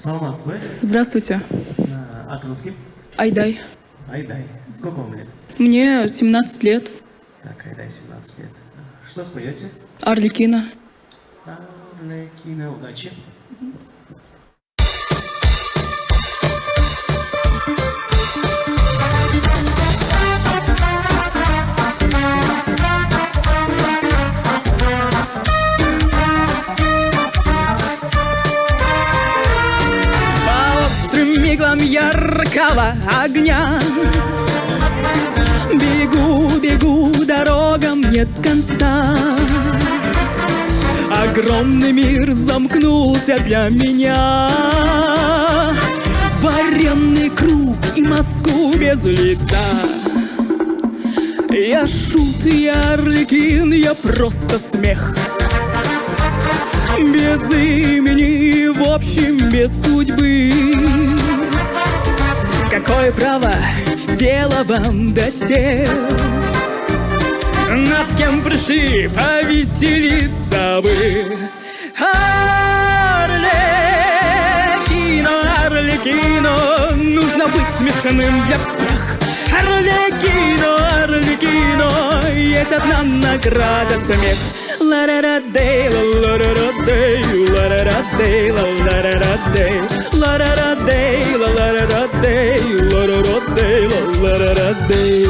Саламатсыз. Здравствуйте. Атыңыз кім? Айдай. Айдай. Сколько вам лет? Мне 17 лет. Так, Айдай, 17 лет. Что споете? Арлекино. Арлекино, удачи. По острым иглам яркого огня бегу, бегу, дорогам нет конца. Огромный мир замкнулся для меня. Варенный круг и Москву без лица. Я шут, я арлекин, я просто смех. Без имени, в общем, без судьбы. Какое право дело вам до тел? Над кем пришли повеселиться бы? Арлекино, Арлекино, нужно быть смешным для всех. Арлекино, Арлекино, есть одна награда — смех. Ла-ра-ра-дей, ла-ра-ра-дей, ла-ра-ра-дей, ла-ра-ра-дей, ла-ра-ра-дей, ла-ра-ра-дей, ла-ра-ра-дей, ла-ра-ра-дей.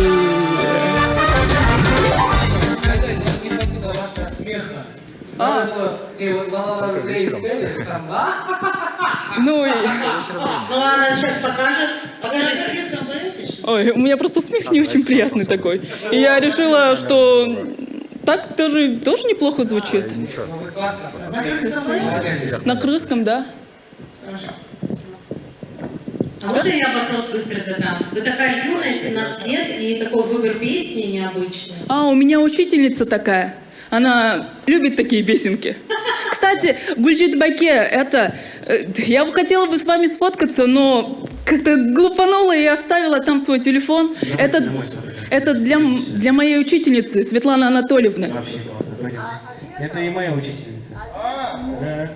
Не хватило вашего смеха. Ты вот ла-ла-ла-дей спели? Там, Ну, Ну, она сейчас покажет. Покажите. ой, у меня просто смех не очень приятный такой. И я решила, что так тоже неплохо звучит. классно. На крымском, да. А можно я вопрос быстро задам? Вы такая юная, 17 лет, и такой выбор песни необычный. У меня учительница такая. Она любит такие песенки. Кстати, Гульджит Баке, я бы хотела бы с вами сфоткаться, но как-то глупанула и оставила там свой телефон. Это для моей учительницы, Светланы Анатольевны. Вообще классно, пойдемте. Это и моя учительница. Да.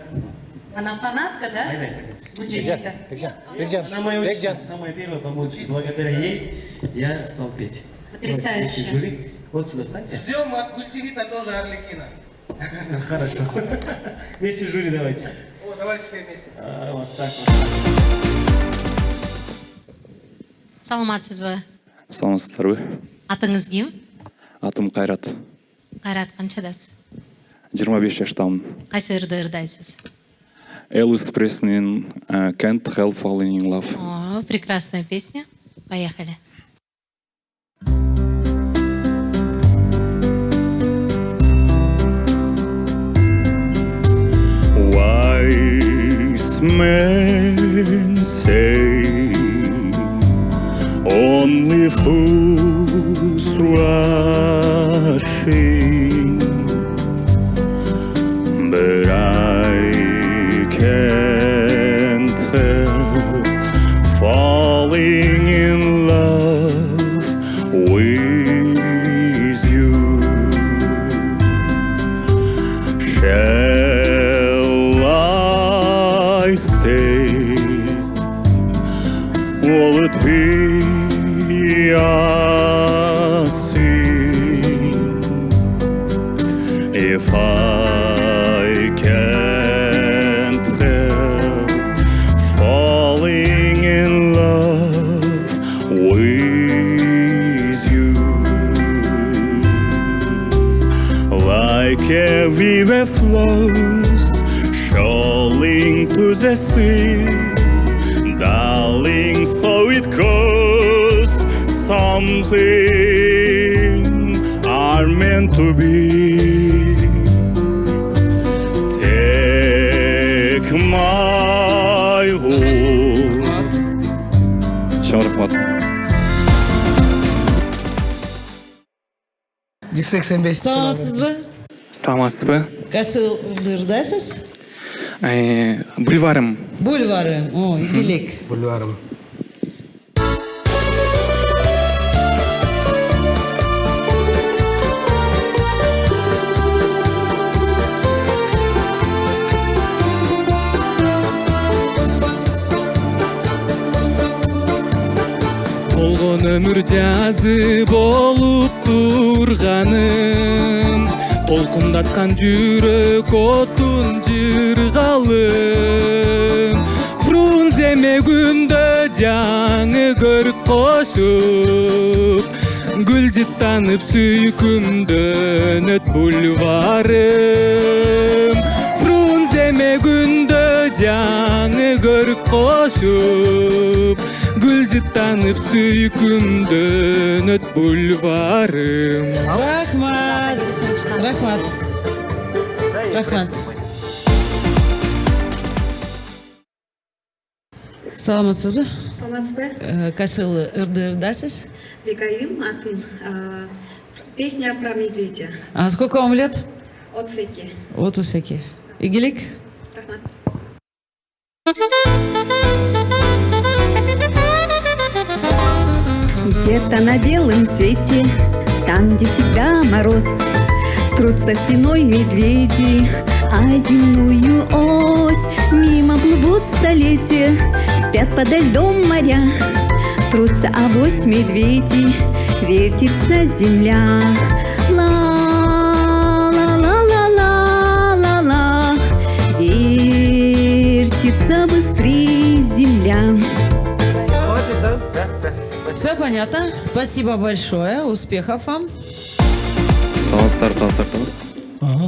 Она фанатка, да? Айдай, пойдемте. Гульджита. Она моя учительница, самая первая по музыке. Благодаря ей я стал петь. Потрясающе. Давайте, жюри. Вот сюда станьте. Ждем от Гульчевита тоже Арлекина. Хорошо. Вместе с жюри давайте. О, давайте все вместе. Вот так вот. Саламатсыз ба? Саламатсыздар бе? Атыңыз кім? Атым Қайрат. Қайрат, қаншадасыз? 25 жаштамын. Қайсы ырды ырдайсыз? Элвис Преслин, Can't Help Falling in Love. О, прекрасная песня. Поехали. Wise men say only fools rushing, but I can't help falling in love with you. Shall I stay? Will it be a sin if I can't help falling in love with you? Like a river flows shoaling to the sea, darling, so it goes. Something are meant to be. Take my hold. Çok rahmat. 185. Саламатсыз ба? Саламатсыз ба? Қайсы ырдайсыз? Бульварым. Бульвары. О, игілік. Бульваром. өмүр жазы болуп турганым, толкундаткан жүрөк отун жыргалым. Фрунземе күндө жаңы көрүп кошуп, гүл жыттанып сүйкүмдөнөт бульварым. Фрунземе күндө жаңы көрүп кошуп, гүл жыттанып сүйкүмдөнөт бульварым. Рахмат. Рахмат. Рахмат. Саламатсызбы? Саламатсызбы? Кайсыл ырдырдасыз? Бекайым атым. Песня про медведя. А сколько вам лет? От Секи. Вот усеки. Игилик? Рахмат. Где-то на белом свете, там, где всегда мороз, трутся спиной медведи, а земную ось мимо плывут столетия, спят подо льдом моря, трутся авось медведи, вертится земля. Ла-ла-ла-ла-ла-ла, вертится быстрее земля. Все понятно. Спасибо большое. Успехов вам. Саламатсыздар, казактар.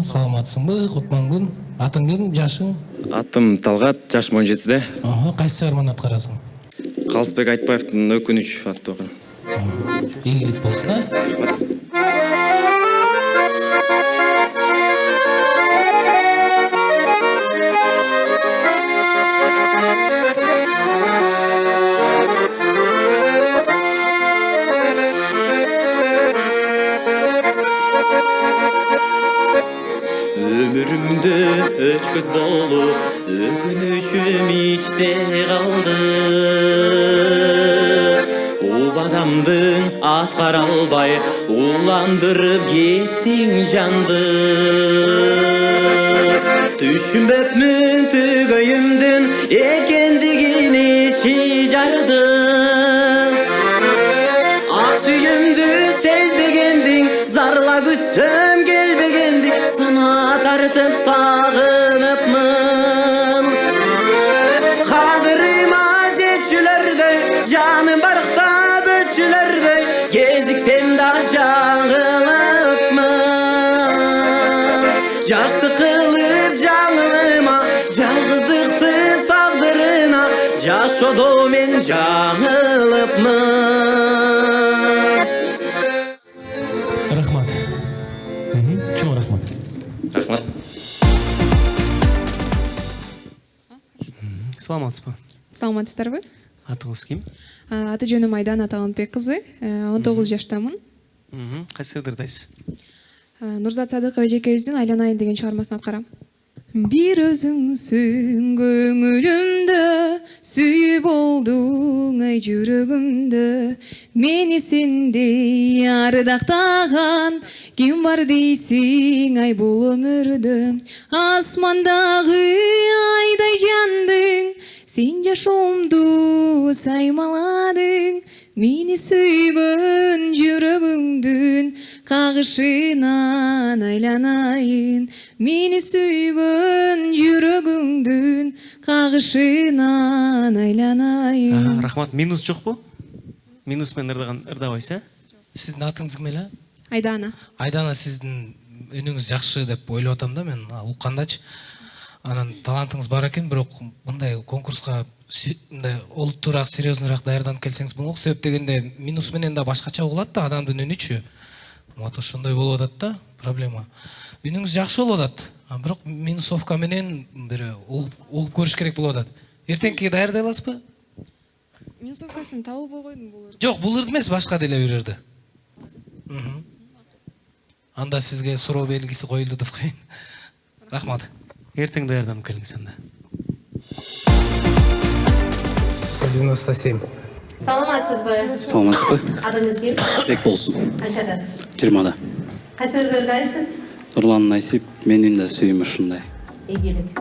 Саламатсыңбы, кутман күн. Атың ким, жашың? Атым Талгат, жашым 17-де. Кайсы чыгарманы аткарасың? Калысбек Айтбаевдин Өкүнүч аттуу. Ийгилик болсун. Ömrümde üç kız bolup, ökünüşüm içte kaldı. O adamdın atkar albay, ullandırıp gittin candı. Düşünbepmin tügayımdın, ekendigini şicardın. Aksüyümdü sezbegendin, zarla gütsem gelbegendin. Sana tartıp sağınıpmın. Kadırıma cetçülerde, canım barıkta bötçülerde, geziksem da жаңылыпмын. Жашты кылып жаңылыма, жалгыздыкты тагдырына, жашоодо мен жаңылыпмын. Рахмат. Чоң рахмат. Рахмат. Саламатсызбы? Саламатсыздарбы? Атыңыз ким? Аты жөнүм Айдана Талантбек кызы, 19 жаштамын. Кайсы ырдырдайсыз? Нурзат Садыкова эжекебиздин Айланайын деген чыгармасын аткарам. Бир өзүңсүң көңүлүмдө, сүйүп болдуң ай жүрөгүмдө. Мени сендей ардактаган ким бар дейсиң ай бул өмүрдө. Асмандагы айдай жандың, сен жашоомду саймаладың. Мени сүйгөн жүрөгүңдүн кагышынан айланайын. Мени сүйгөн жүрөгүңдүн кагышынан айланайын. Рахмат, минус жокпу? Минус менен ырдабайсыз, э? Сиздин атыңыз ким эле? Айдана. Айдана, сиздин үнүңүз жакшы деп ойлоп атам да мен, уккандачы. Анан талантыңыз бар экен, бирок мындай конкурска мындай олуттуураак, серьезныйраак даярданып келсеңиз болмок. Себеп дегенде минус менен да башкача угулат да адамдын үнүчү. Вот ошондой болуп атат да проблема. Үнүңүз жакшы болуп атат, бирок минусовка менен бир угуп көрүш керек болуп атат. Эртеңкиге даярдай аласызбы? Минусовкасын табылбой койдум бул ырды. Жок, бул ырды эмес, башка деле бир ырды. Анда сизге суроо белгиси коюлду деп коеюн. Рахмат. Эртең даярданып келиңиз анда. 197. Саламатсызбы? Саламатсызбы? Атыңыз ким? Бек болсун. Канчадасыз? 20-да. Кайсы ырдырдайсыз? Нурлан Насип, менин да сүйүм ушундай. Ийгилик.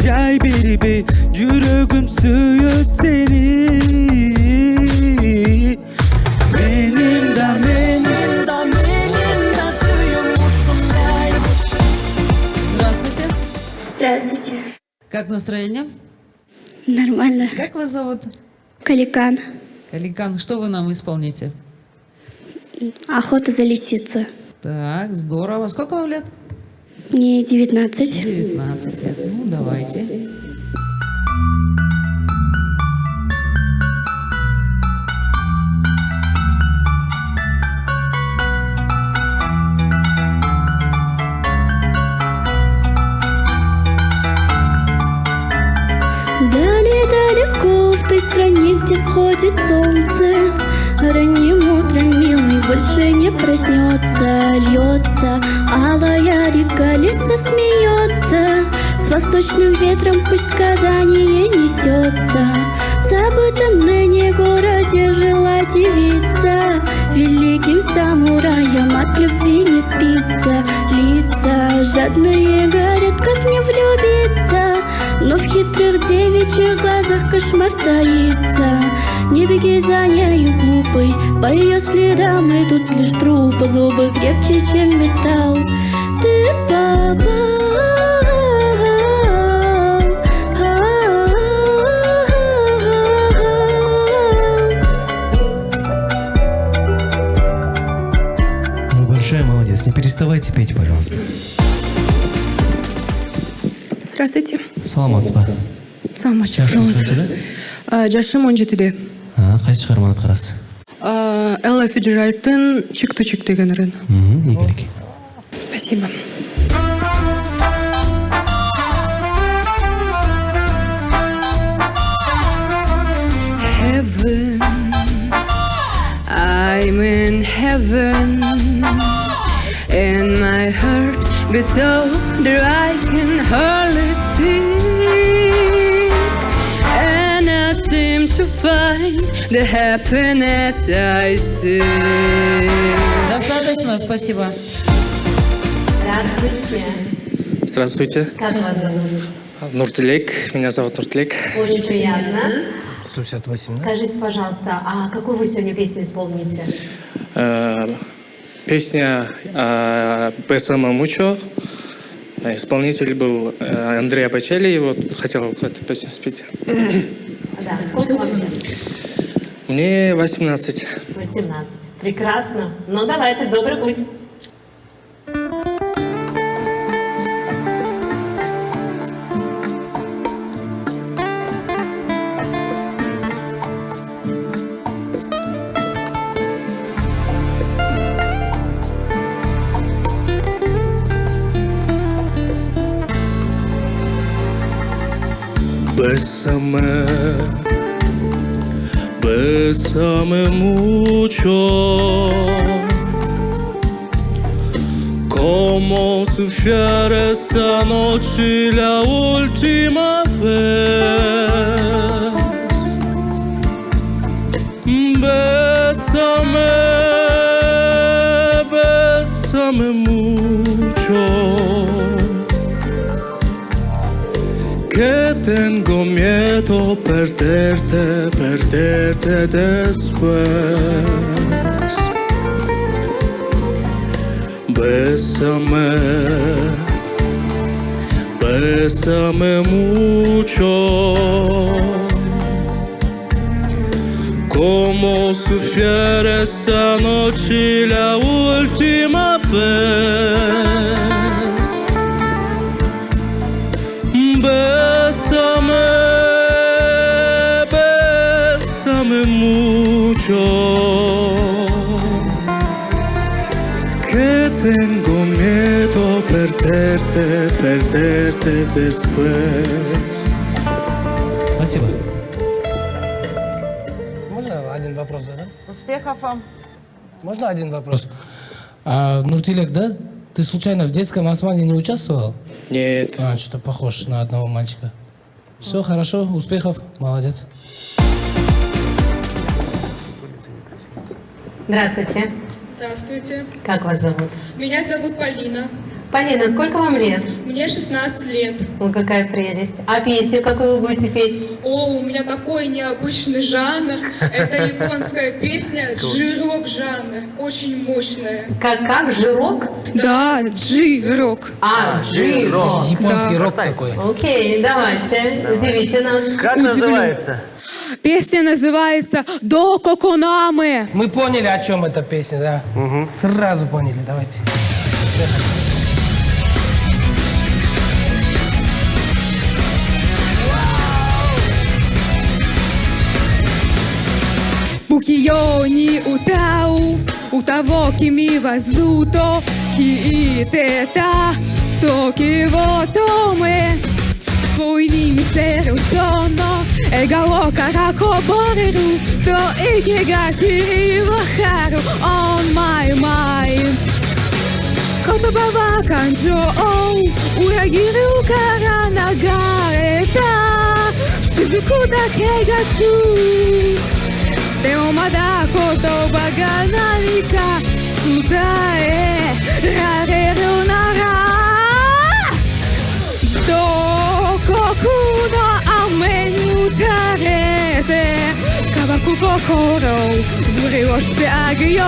жай бербей жүрөгүм сүйөт сени. Менин да сүйүм ушундай. Здравствуйте. Здравствуйте. Как настроение? Нормально. Как вас зовут? Каликан. Каликан, что вы нам исполните? Охота за лисицей. Так, здорово. Сколько вам лет? Мне 19. 19 лет. Ну, давайте. Далеко в той стране, где сходит солнце, ранним утром милый больше не проснется. Льется алая река, лиса смеется, с восточным ветром пусть сказание несется. В забытом ныне городе жила девица, великим самураем от любви не спится. Лица жадные горят, как не влюбиться, но в хитрых девичьих глазах кошмар таится. Не беги за нею, глупый, по ее следам идут лишь трупы. Зубы крепче, чем металл. Ты попал. Вы большая молодец. Не переставайте петь, пожалуйста. Здравствуйте. Саламатсызбы. Саламатсыз. Жашым 17-де. Кайсы чыгарманы аткарасыз? Элла Фиджеральдтын «Чик to Чик» деген ырын. Ийгилик. Спасибо. Heaven, I'm in heaven, and my heart gets so dry I can hardly speak, and I seem to find the happiness I seek. Достаточно, спасибо. Здравствуйте. Здравствуйте. Как вас зовут? Нуртилек. Меня зовут Нуртилек. Очень приятно. 168, да? Скажите, пожалуйста, а какую вы сегодня песню исполните? Песня «Бесама Мучо». Исполнитель был Андрей Бачелли. И вот хотел эту песню спеть. Да, сколько вам лет? Мне 18. 18. Прекрасно. Ну, давайте, добрый путь. Bésame mucho, como si fuera esta noche la última vez. Bésame, bésame mucho, que tengo miedo perderte, perderte después. Bésame, bésame mucho, como si fuera esta noche la última vez. Bésame, bésame mucho, que tengo miedo perderte, perderte después. Спасибо. Можно один вопрос задам? Успехов вам. Можно один вопрос? Нуртилек, да? Ты случайно в детском османе не участвовал? Нет. Что-то похож на одного мальчика. Все, хорошо, успехов, молодец. Здравствуйте. Здравствуйте. Как вас зовут? Меня зовут Полина. Полина, сколько вам лет? Мне 16 лет. Ой, какая прелесть. А песню какую вы будете петь? О, у меня такой необычный жанр. Это японская песня джи-рок жанр. Очень мощная. Как? Жирок? Да, джи-рок. А, джи-рок. Японский рок такой. Окей, давайте, удивите нас. Как называется? Песня называется «До Коконамы». Мы поняли, о чем эта песня, да? Сразу поняли, давайте. Букио ни утау, у того кими вазуто, киитета, токио томе. 恋に見せるその笑顔からこぼれると息が切り分かる On my mind 言葉は感情を裏切るから流れた雫だけが中でもまだ言葉が何か伝えられるなら孤独の雨に打たれて乾く心を潤してあげよう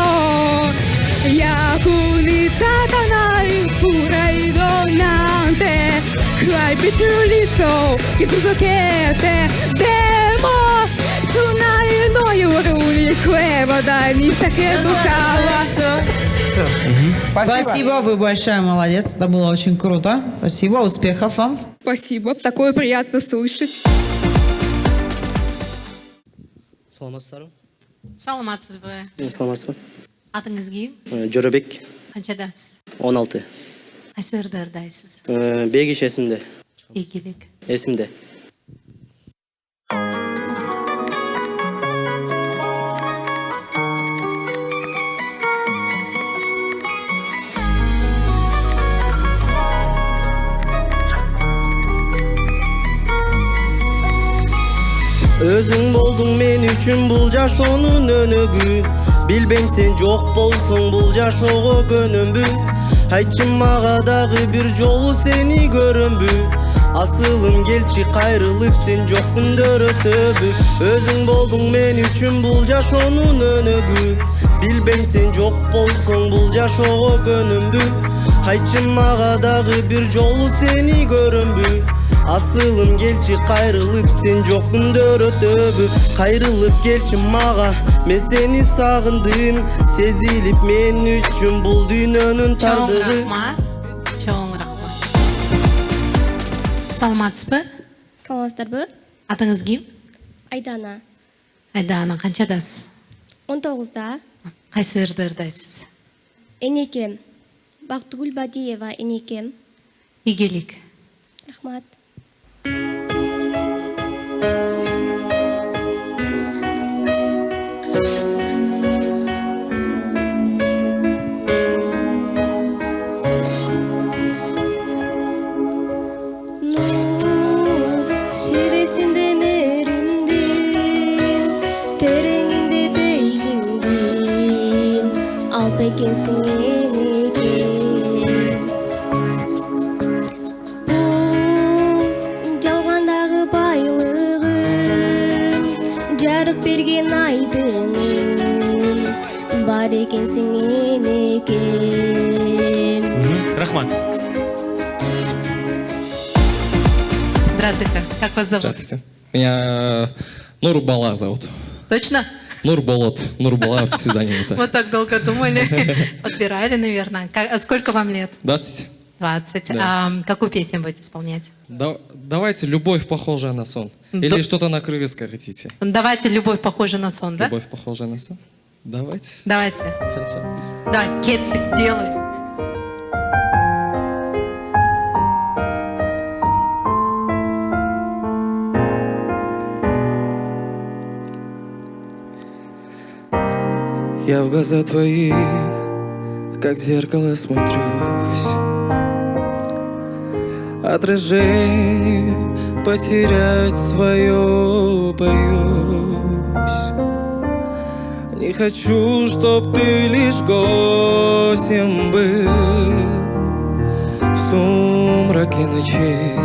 役に立たないプライドなんて暗いビチュリスト生き続けてでも繋いの夜に食えば大に叫ぶからСпасибо, вы большая молодец. Это было очень круто. Спасибо, успехов вам. Спасибо, такое приятно слышать. Саламатсыздар. Саламатсыз ба? Саламатсызбы? Атыңыз кім? Жорабек, Қаншадасыз? 16. Қайсы ырдайсыз? Бегиш есімде. Екілік. Есімде. Өзің болдың мен үшін бұл жашоонун өнөгү Билбейм сен жок болсоң бұл жашоого көнөмбү Айтчы мага дагы бир жолу сени көрөмбү Асылым келчи кайрылып сен жок күндөр өтөбү Өзүң болдуң мен үчүн бул жашоонун өнөгү Билбейм сен жок болсоң бул жашоого көнөмбү Айтчы мага дагы бир жолу сени көрөмбү Асылым келчи кайрылып сен жок күндөр өтөбү Кайрылып келчи мага мен сени сагындым Сезилип мен үчүн бул дүйнөнүн тардыгы Чоң рахмат. Саламатсызбы? Саламатсыздарбы? Атыңыз ким? Айдана. Айдана, канчадасыз? 19-да. Кайсы ырды ырдайсыз? Энекем. Бактыгүл Бадиева энекем. Игелик. Рахмат. Ekенсиң энекем Бул жалгандагы байлыгым Жарык берген айдыным Бар экенсиң энекем Рахмат. Здравствуйте, как вас зовут? Здравствуйте. Меня Нурбала зовут. Точно? Нурболот. Нурбала псевдоним это. Вот так долго думали. Подбирали, наверное. А сколько вам лет? 20. 20. Да. А какую песню будете исполнять? Давайте «Любовь, похожая на сон». Или что-то на кыргызском хотите? Давайте «Любовь, похожая на сон», да? «Любовь, похожая на сон». Давайте. Давайте. Хорошо. Давай, кеттик, делай. Я в глаза твои, как в зеркало смотрюсь. Отражение потерять свое боюсь. Не хочу, чтоб ты лишь гостем был. сумраке ночей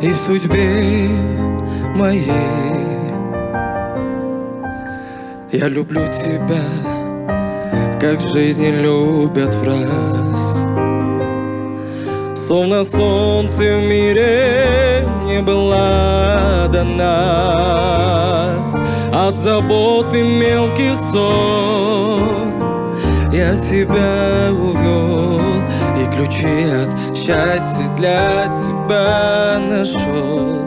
и в судьбе моей. Я люблю тебя, как жизни любят враз. Словно солнце в мире не было до нас. От заботы мелких ссор я тебя увел, и ключи от счастья для тебя нашел,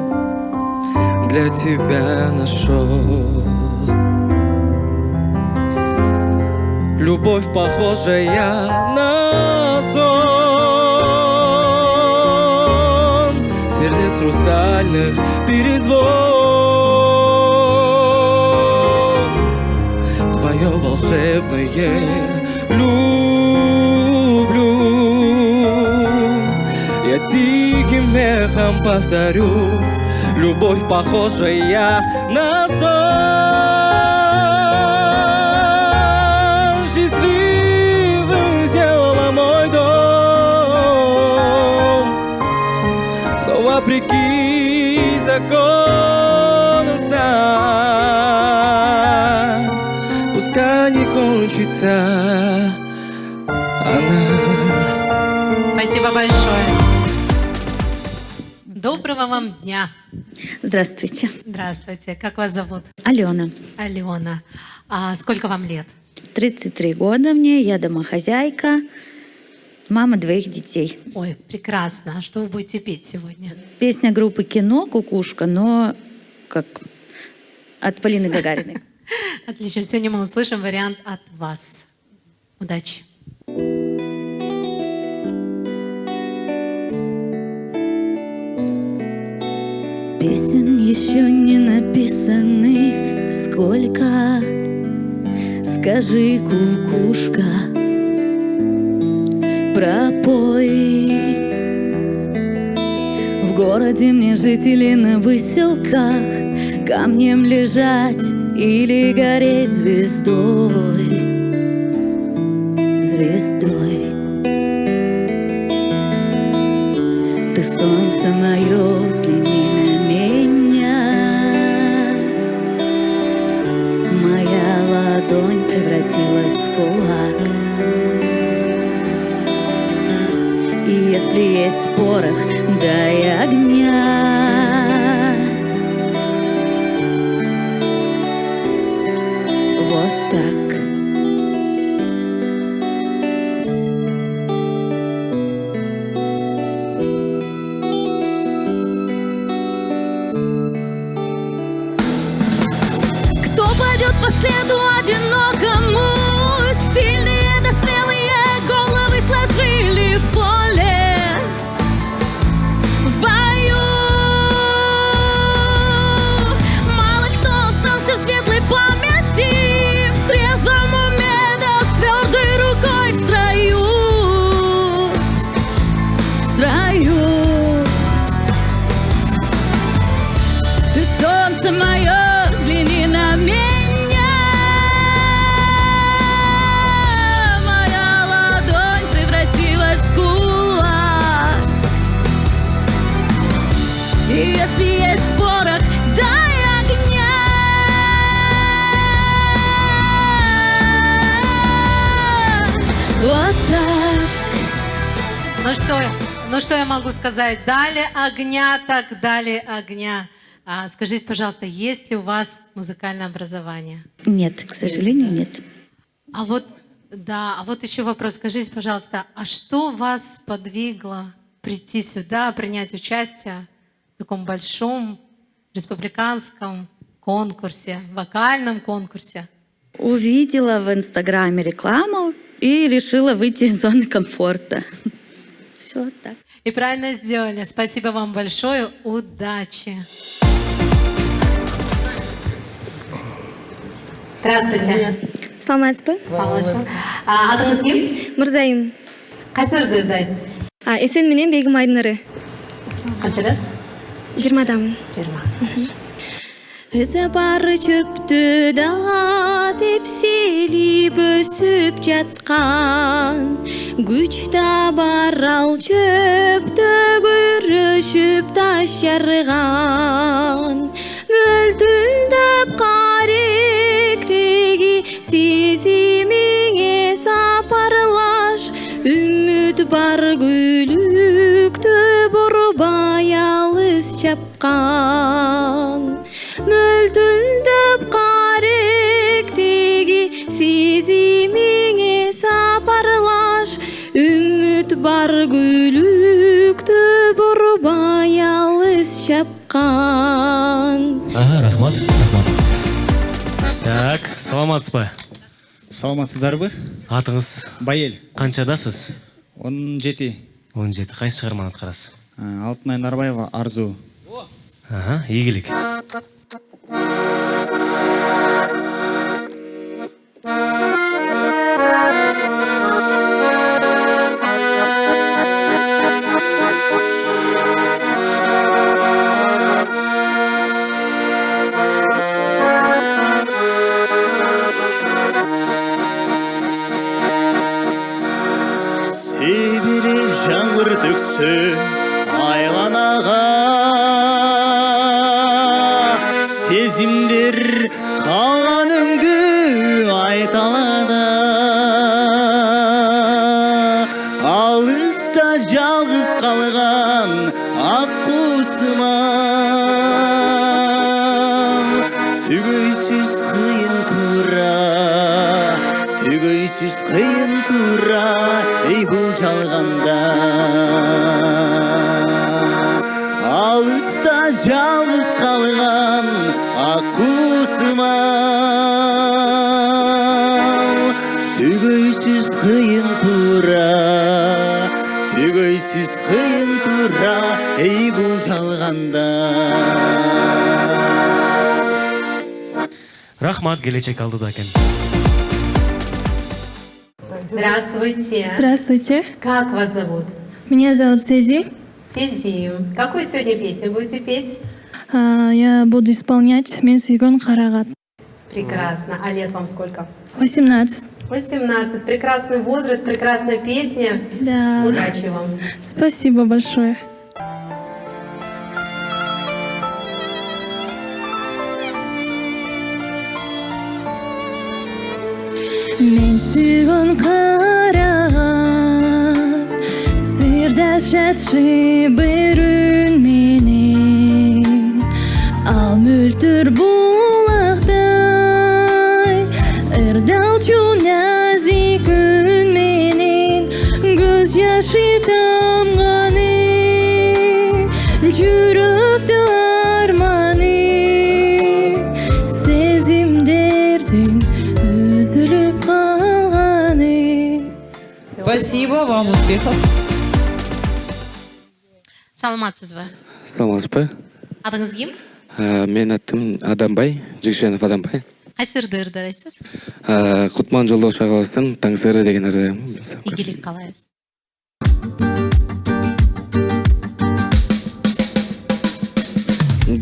для тебя нашел. Любовь, похожая на сон, сердец хрустальных перезвон. Твое волшебное люблю, я тихим эхом повторю. Любовь, похожая на сон, счастливым сделала мой дом. Но вопреки законам сна, пускай не кончится она. Спасибо большое. Доброго вам дня. Здравствуйте. Здравствуйте. Как вас зовут? Алена. Алена. А сколько вам лет? 33 года мне, я домохозяйка, мама 2 детей. Ой, прекрасно. А что вы будете петь сегодня? Песня группы «Кино» «Кукушка», но как от Полины Гагариной. Отлично. Сегодня мы услышим вариант от вас. Удачи. Песен еще не написанных сколько. Скажи, кукушка, пропой. В городе мне жить или на выселках, камнем лежать или гореть звездой, звездой. Ты солнце мое, взгляни на меня. Моя ладонь превратилась в кулак. И если есть порох, дай огня. Вот так. По следу одинокому, сильные да смелые головы сложили в поле, в бою. Мало кто остался в светлой памяти, в трезвом уме да с твердой рукой в строю, в строю. Ты солнце мое, взгляни на меня. Если есть порох, дай огня. Вот так. Ну что я могу сказать? Дали огня, так дали огня. Скажите, пожалуйста, есть ли у вас музыкальное образование? Нет, к сожалению, нет. А вот еще вопрос. Скажите, пожалуйста, а что вас подвигло прийти сюда, принять участие в таком большом республиканском конкурсе, вокальном конкурсе? Увидела в Инстаграме рекламу и решила выйти из зоны комфорта. Все так. И правильно сделали. Спасибо вам большое. Удачи. Здравствуйте. Саламатсызбы? Саламатчылык. Атыңыз ким? Мырзайым. Кайсы ырдайсыз? Эсен менен Бегим Айдыныры. Канчадасыз? 20-дамын. 20. Ізі бары чөпті да тепселип өсүп жаткан, күч табар ал чөптө күрөшүп таш жарган, мөлтүлдөп каректеги сезимиңе сапарлаш, үмүт бар күлүктө бурбай алыс чапкан, мөлтүлдөп каректеги сезимиңе сапарлаш, үмүт бар күлүктө бурбай алыс чапкан. Рахмат. Так, саламатсызбы? Саламатсыздарбы? Атыңыз? Байел. Канчадасыз? 17. 17. Кайсы чыгарманы аткарасыз? Алтынай Нарбаева, Арзу. Ийгилик. Себелеп жаңбыр төксө айланаға, сезимдер қалған өңді айталады. Алыста жалғыз қалған ақ құсымам, түгөйсүз қиын тура, түгөйсүз қиын тура, ей бұл жалғанда. Алыста жалғыз қалған ақ құсымам, түгөйсүз қиын тура, түгөйсүз қиын тура, ей бұл жалғанда. Рахмат, келечек алдыда экен. Здравствуйте. Здравствуйте. Как вас зовут? Меня зовут Сезим. Сезим. Какую сегодня песню будете петь? Я буду исполнять «Мен сүйгөн карагат». Прекрасно. А лет вам сколько? 18. 18. Прекрасный возраст, прекрасная песня. Да. Удачи вам. Спасибо большое. Мен сүйгөн карагат, сырдаш жатшы бүрүн менен, ал мөлтүр булактай, ырдалчу назик үн менен, көз жашы тамганы, жүрөктө арманы, сезимдердин үзүлүп калганы. Спасибо, вам успехов. Саламатсызбы? Саламатсызбы? Адыңыз ким? Мен атым Адамбай, Жигшенов Адамбай. Кайсы ырды ырдайсыз? Кутман Жолдош агабыздын Таңсыры деген ырды. Ийгилик каалайбыз.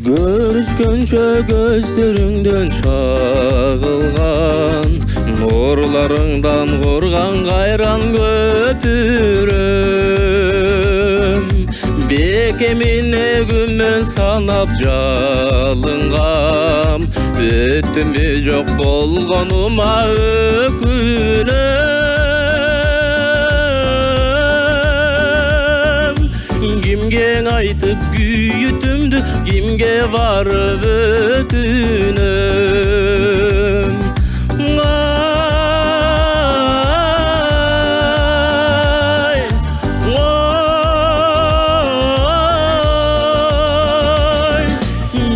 Görüşkönчө көздөрүңдөн шагылган, нурларыңдан курган кайран көпүрөм, бекемине күмөн санап жалынгам, өтүмү жок болгонума өкүнөм. Кимге айтып күйүтүмдү, кимге барып өтүнөм.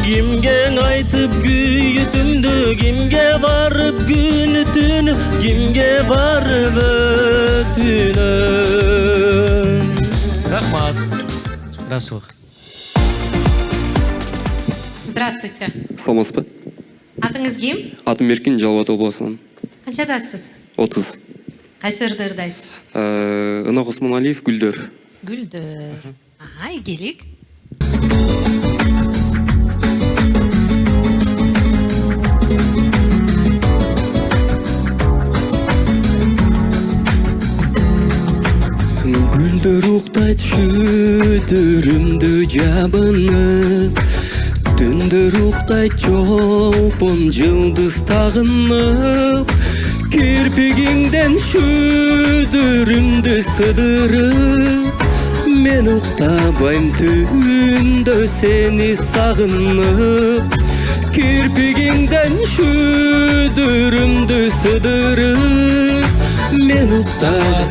Кимге айтып күйүтүмдү, кимге барып күнүтүнү, кимге барып өтүнөм. Рахмат. Жақсылық. Здравствуйте. Саламатсызбы? Атыңыз ким? Атым Эркин, Жалал-Абад обласынан. Канчадасыз? 30. Кайсы ырды ырдайсыз? Ынок Осмоналиев, Гүлдөр. Гүлдөр. Ийгилик. шүдүрүмдү жабынып, түндөр уктайт жолпон жылдыз тагынып, кирпигиңден шүдүрүмдү сыдырып, мен уктабайм түндө сени сагынып, кирпигиңден шүдүрүмдү сыдырып, мен уктабайм.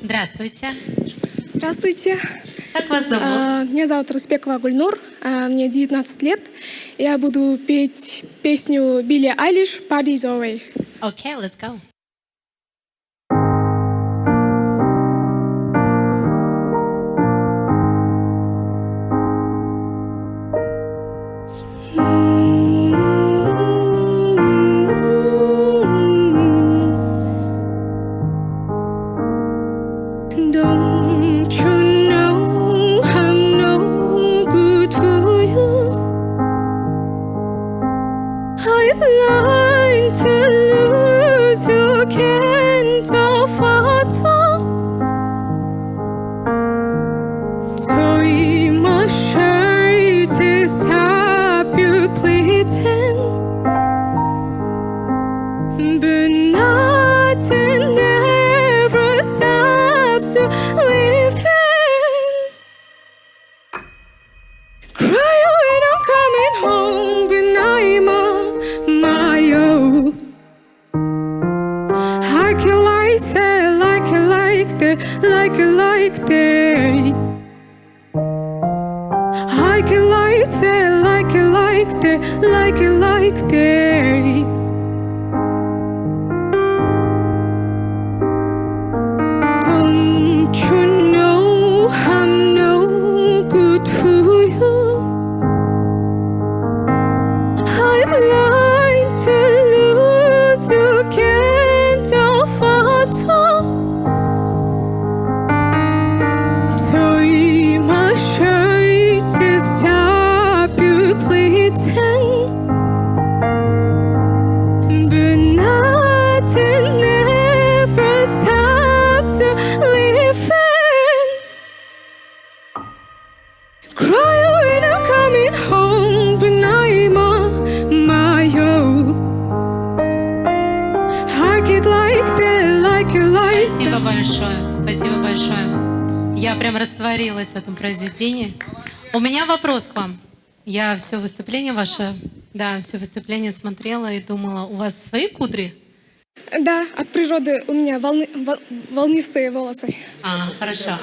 Здравствуйте. Здравствуйте. Как вас зовут? Меня зовут Распекова Гульнур, мне 19 лет. Я буду петь песню Билли Айлиш «Party's Over». Okay, let's go. Don't you know I'm no good for you? I'm blind to lose you, can't afford to. Sorry, my shirt is top you pleating, but nothing ever stops you leaving. Cry when I'm coming home, but I'm on my own. I can like that, like it like that, like it like that. I can like that, like it like that, like it like that. Don't you know I'm no good for you? I'm blind to lose you, can't afford to. Sorry, my shirt is top you pleating, but nothing ever stops you leaving. Cry when I'm coming home, but I'm on my own. I get like that, like it like that. Спасибо большое. Спасибо большое. Я прям растворилась в этом произведении. У меня вопрос к вам. Я все выступление ваше, да, все выступление смотрела и думала, у вас свои кудри? Да, от природы у меня волнистые волосы. Хорошо.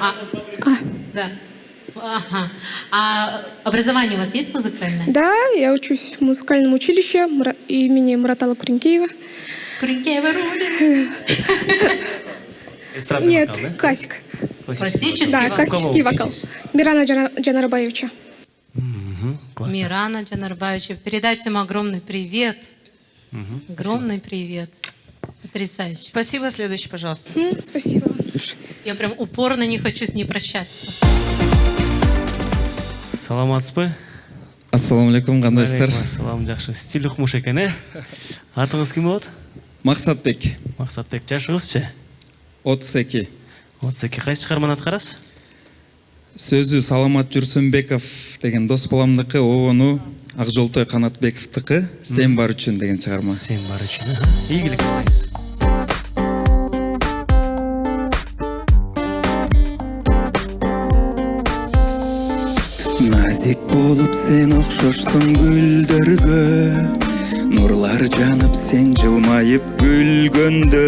Да. Ага. А образование у вас есть музыкальное? Да, я учусь в музыкальном училище имени Муратала Куренкеева. Куренкеева Рули. Эстрадный Нет, вокал, да? классик. Классический Да, вокал. классический вокал. Мирана Джанарбаевича. Мирана Джанарбаевича. Передайте ему огромный привет. Огромный привет. Потрясающе. Спасибо. Следующий, пожалуйста. Спасибо. Я прям упорно не хочу с ней прощаться. Саламатсызбы? Ассаламу алейкум, кандайсыздар? Ассалам, жакшы. Стиль укмуш экен, э? Атыңыз ким болот? Максатбек. Максатбек, жашыңызчы? 32. 32. Кайсы чыгарманы аткарасыз? Сөзү Саламат Жүрсүнбеков деген дос баламдыкы, обону Акжолтой Канатбековдыкы «Сен бар үчүн» деген чыгарма. Сен бар үчүн. Ийгилик кылайсыз. Назик болуп сен окшошсуң гүлдөргө, нурлар жанып сен жылмайып күлгөндө,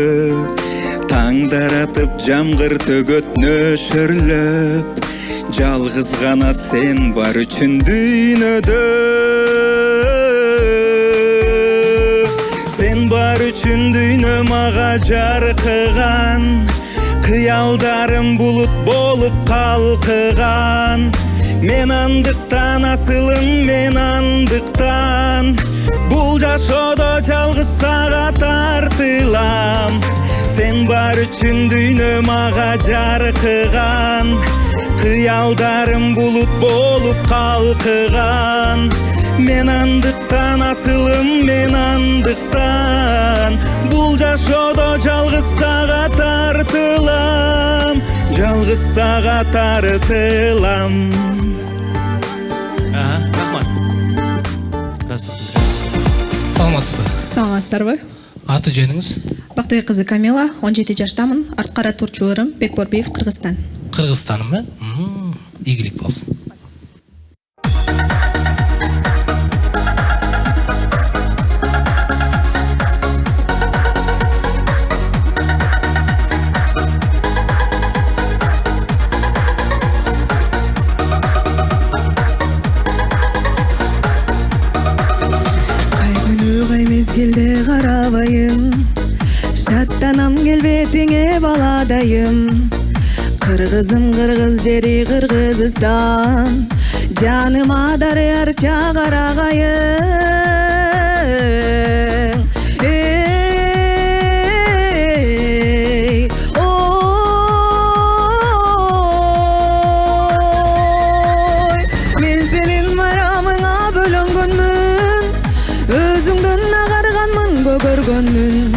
таңдар атып жамгыр төгөт нөшөрлөп, жалгыз гана сен бар үчүн дүйнөдө. Сен бар үчүн дүйнө мага жаркыган, кыялдарым булут болуп калкыган. Мен андыктан асылым, мен андыктан бул жашоодо жалгыз сага тартылам. Сен бар үчүн дүйнө мага жаркыган, кыялдарым булут болуп калкыган. Мен андыктан асылым, мен андыктан бул жашоодо жалгыз сага тартылам, жалгыз сага тартылам. Рахмат. Саламатсызбы? Саламатсыздарбы? Аты жөнүңүз? Бактыбек кызы Камила, 17 жаштамын. Арткара турчуларым Бекборбиев, Кыргызстан. Кыргызстанымбы? Ийгилик болсун. Мезгилде карабайын, шаттанам келбетиңе баладайым. Кыргызым кыргыз жери Кыргызстан, жаныма дарыярча карагайын. Ой, мен сенин марамыңа бөлөнгөнмүн, өзүңдөн көргөнмүн.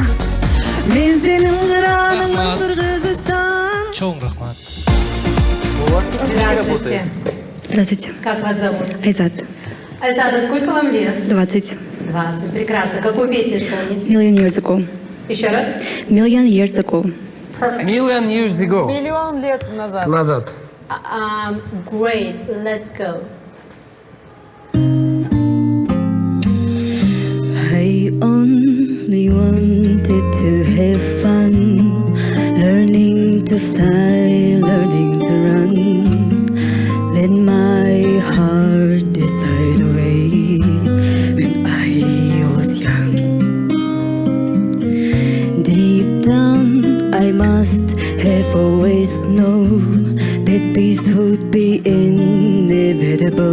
Мен сенин кыраныңмын Кыргызстан. Чоң рахмат. Здравствуйте. Здравствуйте. Как вас зовут? Айзат. Айзада, сколько вам лет? 20. 20. Прекрасно. Какую песню исполните? Million years ago. Еще раз? Million years ago. Perfect. Million years ago. Миллион лет назад. Назад. Great. Let's go. I only wanted to have fun, learning to fly, learning to run. Let my heart decide the way when I was young. Deep down, I must have always known that this would be inevitable.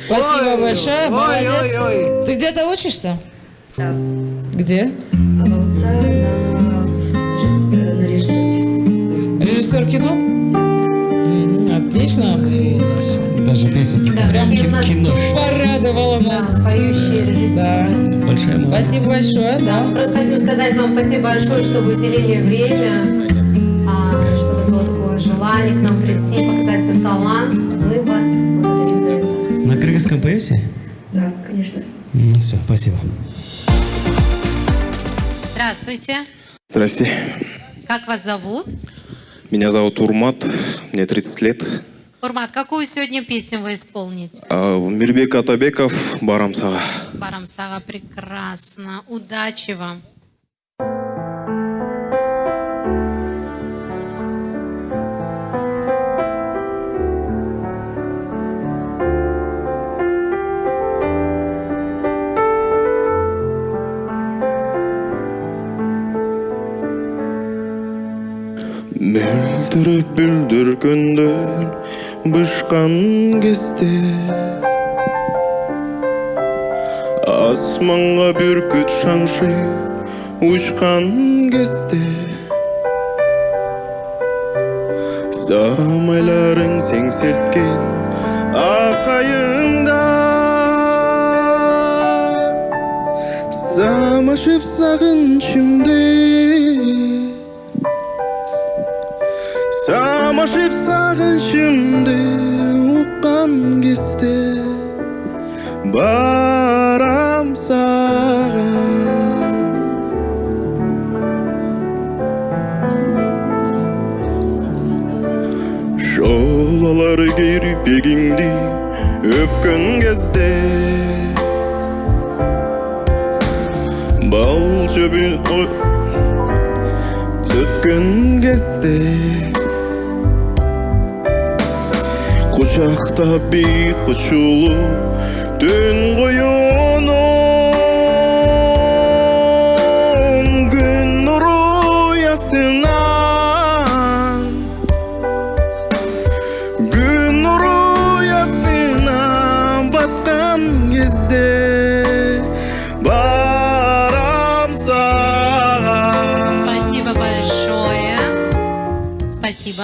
Спасибо большое, молодец. Ты где-то учишься? Да. Где? На Режиссер кино? Отлично. Даже песенки. Прям кино. Порадовала нас. Поющий режиссер. Да. Большая молодец. Спасибо большое, да. Просто хотим сказать вам спасибо большое, что вы уделили время, что у вас было такое желание к нам прийти, показать свой талант. Мы вас благодарим за это. На кыргызском поете? Да, конечно. Все, спасибо. Здравствуйте. Здрасте. Как вас зовут? Меня зовут Урмат, мне 30 лет. Урмат, какую сегодня песню вы исполните? Мирбек Атабеков, Барам Сага. Барам Сага, прекрасно. Удачи вам. Мөлдіріп бүлдір күндер бышқан кезде Асманға бүркіт шаңшы ұшқан кезде Самайларың сеңселткен ақайыңдар Самашып сагынчымды Самашып сагынчымды уккан кезде барам сага Шолалар кирпегиңди өпкөн кезде бал чөбүн төткөн кезде кучактап бий кучулу түн коюнун күн нуру ясынан күн нуру ясынан баткан кезде барам сага. Спасибо большое. Спасибо.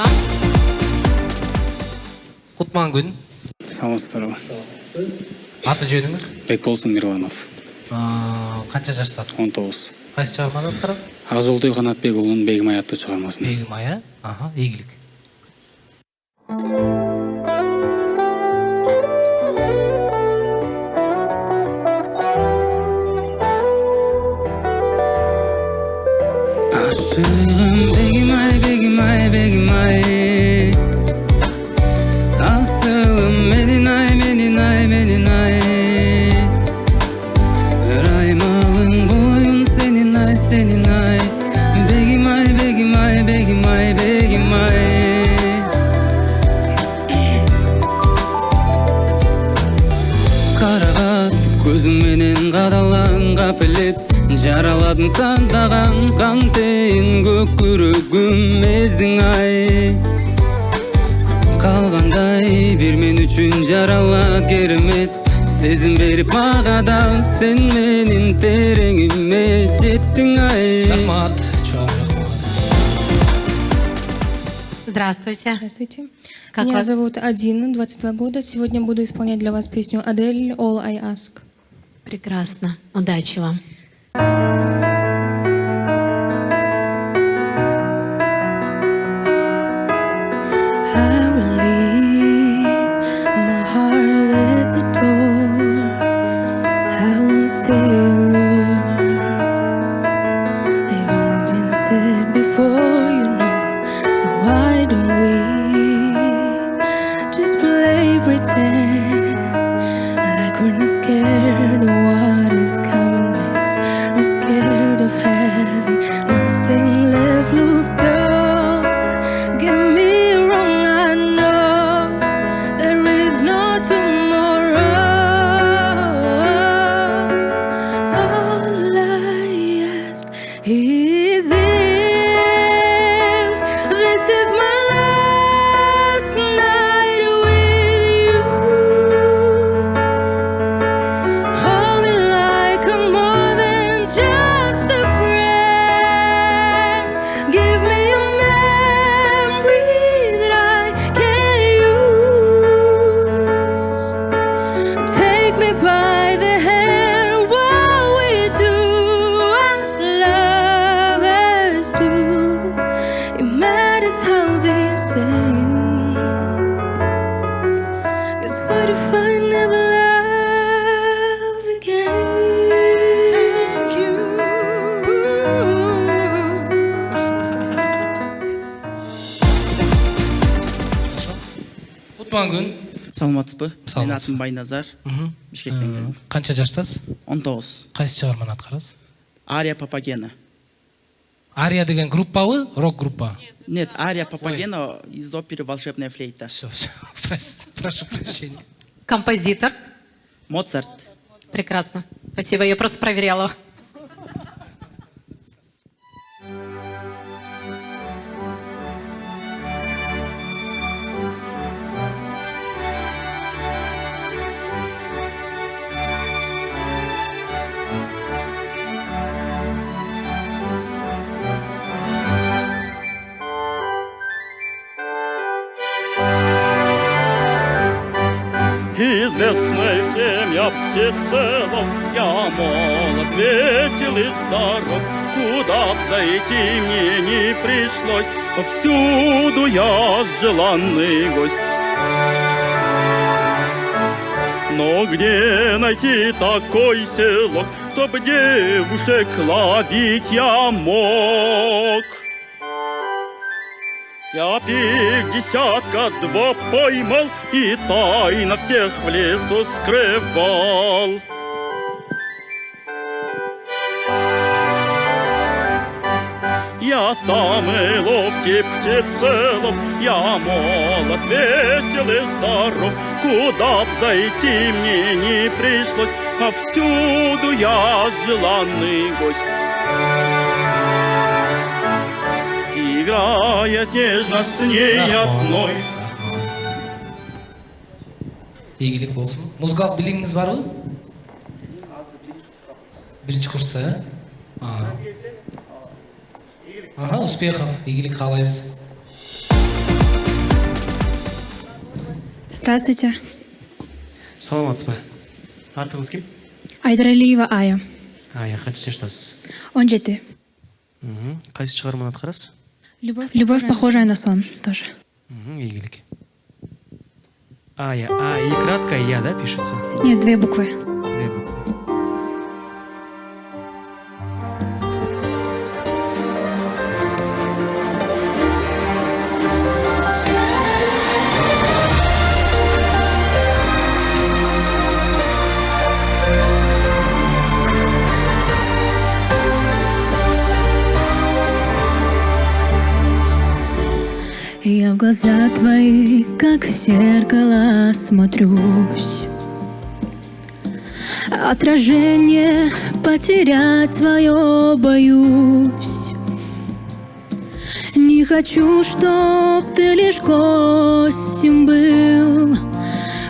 Кутман күн. Саламатсыздарбы? Аты жөнүңүз? Бекболсун Мирланов. Канча жаштасыз? 19. Кайсы чыгарманы аткарасыз? Акжолтой Канатбек уулунун Бегимай аттуу чыгармасын. Бегимай, ийгилик. Aşığım Begimay, Begimay, Begimay Asılım Medinay, Medinay, Medinay Raymalın boyun senin ay, senin ay Begimay, Begimay, Begimay, Begimay Karagat gözün menen kadalan kapelet Jaraladın sandagан кантейин көк күрөгүм эздің ай Калгандай бир мен үчүн жаралат керемет Сезим берип мага да сен менин тереңиме жеттиң ай Рахмат. Здравствуйте. Здравствуйте. Как Меня вас? зовут Адина, 22 года. Сегодня буду исполнять для вас песню Адель «All I Ask». Прекрасно. Удачи вам. I will leave my heart at the door. I won't say a word. They've all been said before, you know. So why don't we just play pretend like we're not scared of what is coming next? We're scared of having nothing left. Look up, get me wrong, I know there is no tomorrow. All I ask is if this is my last night with you. Hold me like I'm more than just a friend. Give me a memory that I can use. Take me by the hand while we do what lovers do. It matters how they sing. 'Cause what if I never love again? Thank you. Кутман күн. Саламатсызбы? Мен Саламатсыз. атым Байназар. Бишкектен келдим. Канча жаштасыз? 19. Кайсы чыгарманы аткарасыз? Ария Папагена. Ария деген группабы? Рок группа? Нет, Ария Папагена из оперы «Волшебная флейта». Все. Прошу прощения. Композитор. Моцарт. Прекрасно. Спасибо. Я просто проверяла. Известны всем я птицелов, я молод весел и здоров. Куда б зайти мне не пришлось, повсюду я желанный гость. Но где найти такой селок, чтоб девушек ловить я мог? Я 52 поймал и тайно всех в лесу скрывал. Я самый ловкий птицелов, я молод, весел и здоров. Куда б зайти мне не пришлось, повсюду я желанный гость. Играя нежно с ней одной. Игілік болсын. Музыкалық билигиңиз барбы? Биринчи курста, Ага, успехов, игілік қалайбыз. Здравствуйте. Саламатсыз ба? Атыңыз кім? Айдаралиева Ая. Ая, қанша жаштасыз? 17. Қайсы шығарманы атқарасыз? Любовь, похожая на сон, тоже. Игілік. Ая, А и краткая Я, да, пишется? Нет, 2 буквы. 2 буквы. Я в глаза твои, как в зеркало, смотрюсь. Отражение потерять свое боюсь. Не хочу, чтоб ты лишь гостем был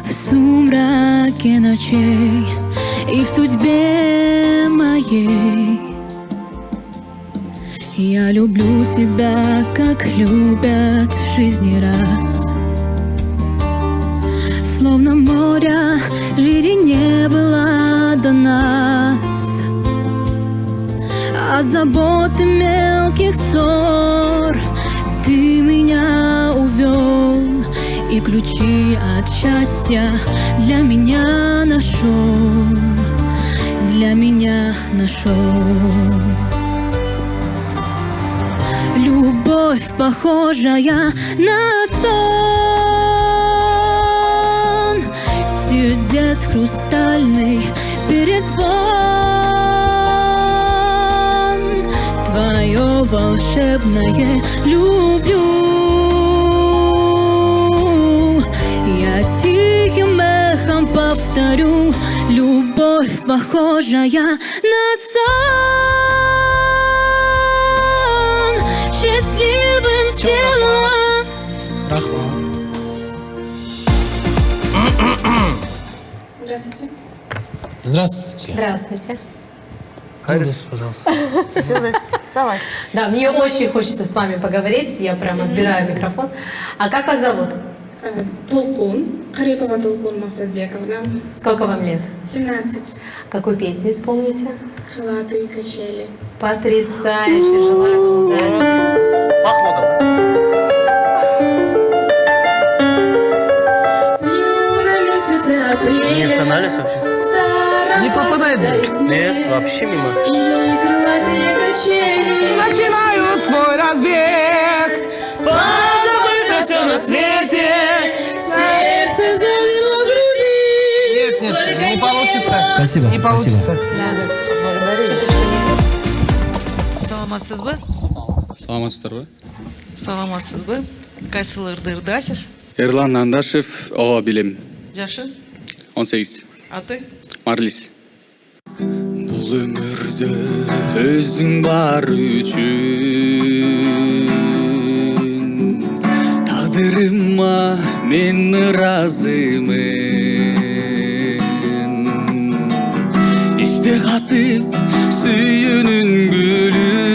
в сумраке ночей и в судьбе моей. Я люблю тебя, как любят в жизни раз. Словно моря жире не было до нас. От забот и мелких ссор ты меня увел, и ключи от счастья для меня нашел, для меня нашел. Любовь, похожая на сон, сердец хрустальный перезвон. Твое волшебное люблю. Я тихим эхом повторю: любовь, похожая на сон, счастливым сделала. Здравствуйте. Здравствуйте. Здравствуйте. Хайрес, пожалуйста. Давай. Да, мне очень хочется с вами поговорить. Я прям отбираю микрофон. А как вас зовут? Толкун. Карипова Толкун Масадбековна. Сколько вам лет? 17. Какую песню исполните? Крылатые качели. Потрясающе. Желаю вам удачи. Не в тоналис вообще? Не попадает. Нет, вообще мимо. Начинают свой разбег. Позабыто все на свете, сердце замерло в груди. Нет, не получится. Спасибо. Не получится. Саламатсыз ба? Саламатсыздар ба? Саламатсыз ба? Кайсыларды ырдайсыз? Эрлан Андашев, ооба билем. Жашы? 18. А ты? Марлис. Бул өмүрдө өзүң бар үчүн, тагдырыма мен ыраазымын. Иште катып сүйүүнүн гүлүн,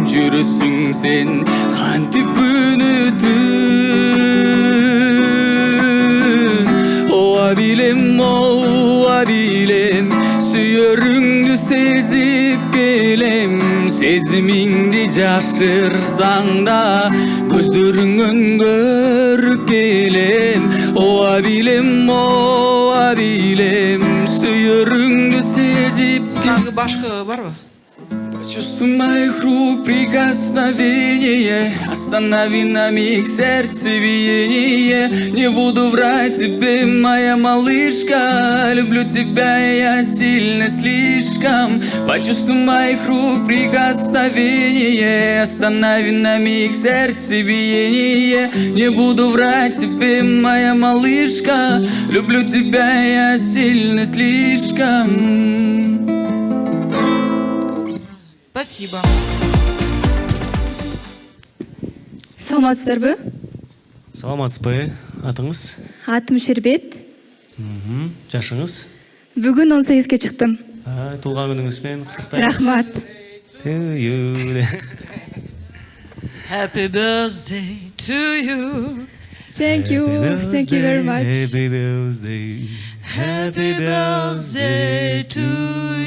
жүрөсүң сен кантип күнү түн. Ооба билем жетип келем, сезимиңди жашырсаң да көздөрүңөн көрүп келем. Ооа билем, сүйөрүңдү сезип Тағы башқа бар ба? Почувствуй моих рук прикосновение, останови на миг сердцебиение. Не буду врать тебе, моя малышка, люблю тебя я сильно слишком. Почувствуй моих рук прикосновение, останови на миг сердцебиение. Не буду врать тебе, моя малышка, люблю тебя я сильно слишком. Спасибо. Саламатсыздарбы? Саламатсызбы. Атыңыз? Атым Шербет. Жашыңыз? Бүгін 18-ке шықтым. Тулған күніңізбен құттықтаймыз. Рахмат. Happy birthday to you. Thank you very much. Happy birthday. Happy birthday to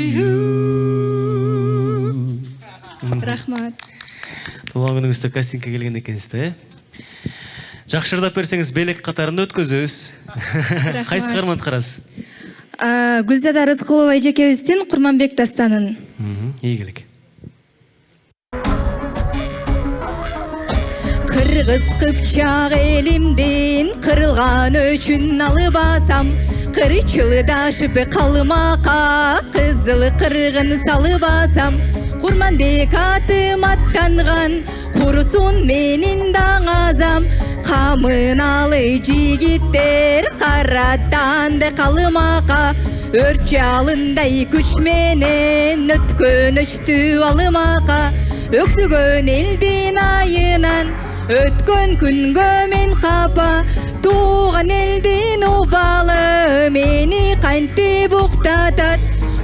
you. Рахмат. Тулған күніңізді кастингке келген екенсізді. Жақшырдап берсеңіз белек қатарында өткізіңіз. Қайсы шығарманды қарасыз? Гүлзада Рызқылова Эжекебиздин Курманбек дастанын. Ийгилик. Кыргыз кыпчак элимдин кырылган өчүн алып басам. Кырычылдашып калмакка кызыл кыргын салып басам. Курманбек атым аттанган, курусун менин даңазам. Камын алы жигиттер каратанды калмакка. Өрт жалындай күч менен өткөн өчтү алымакка. Өксүгөн элдин айынан өткөн күнгө мен капа. Тууган элдин убалы мени кантип уктатат.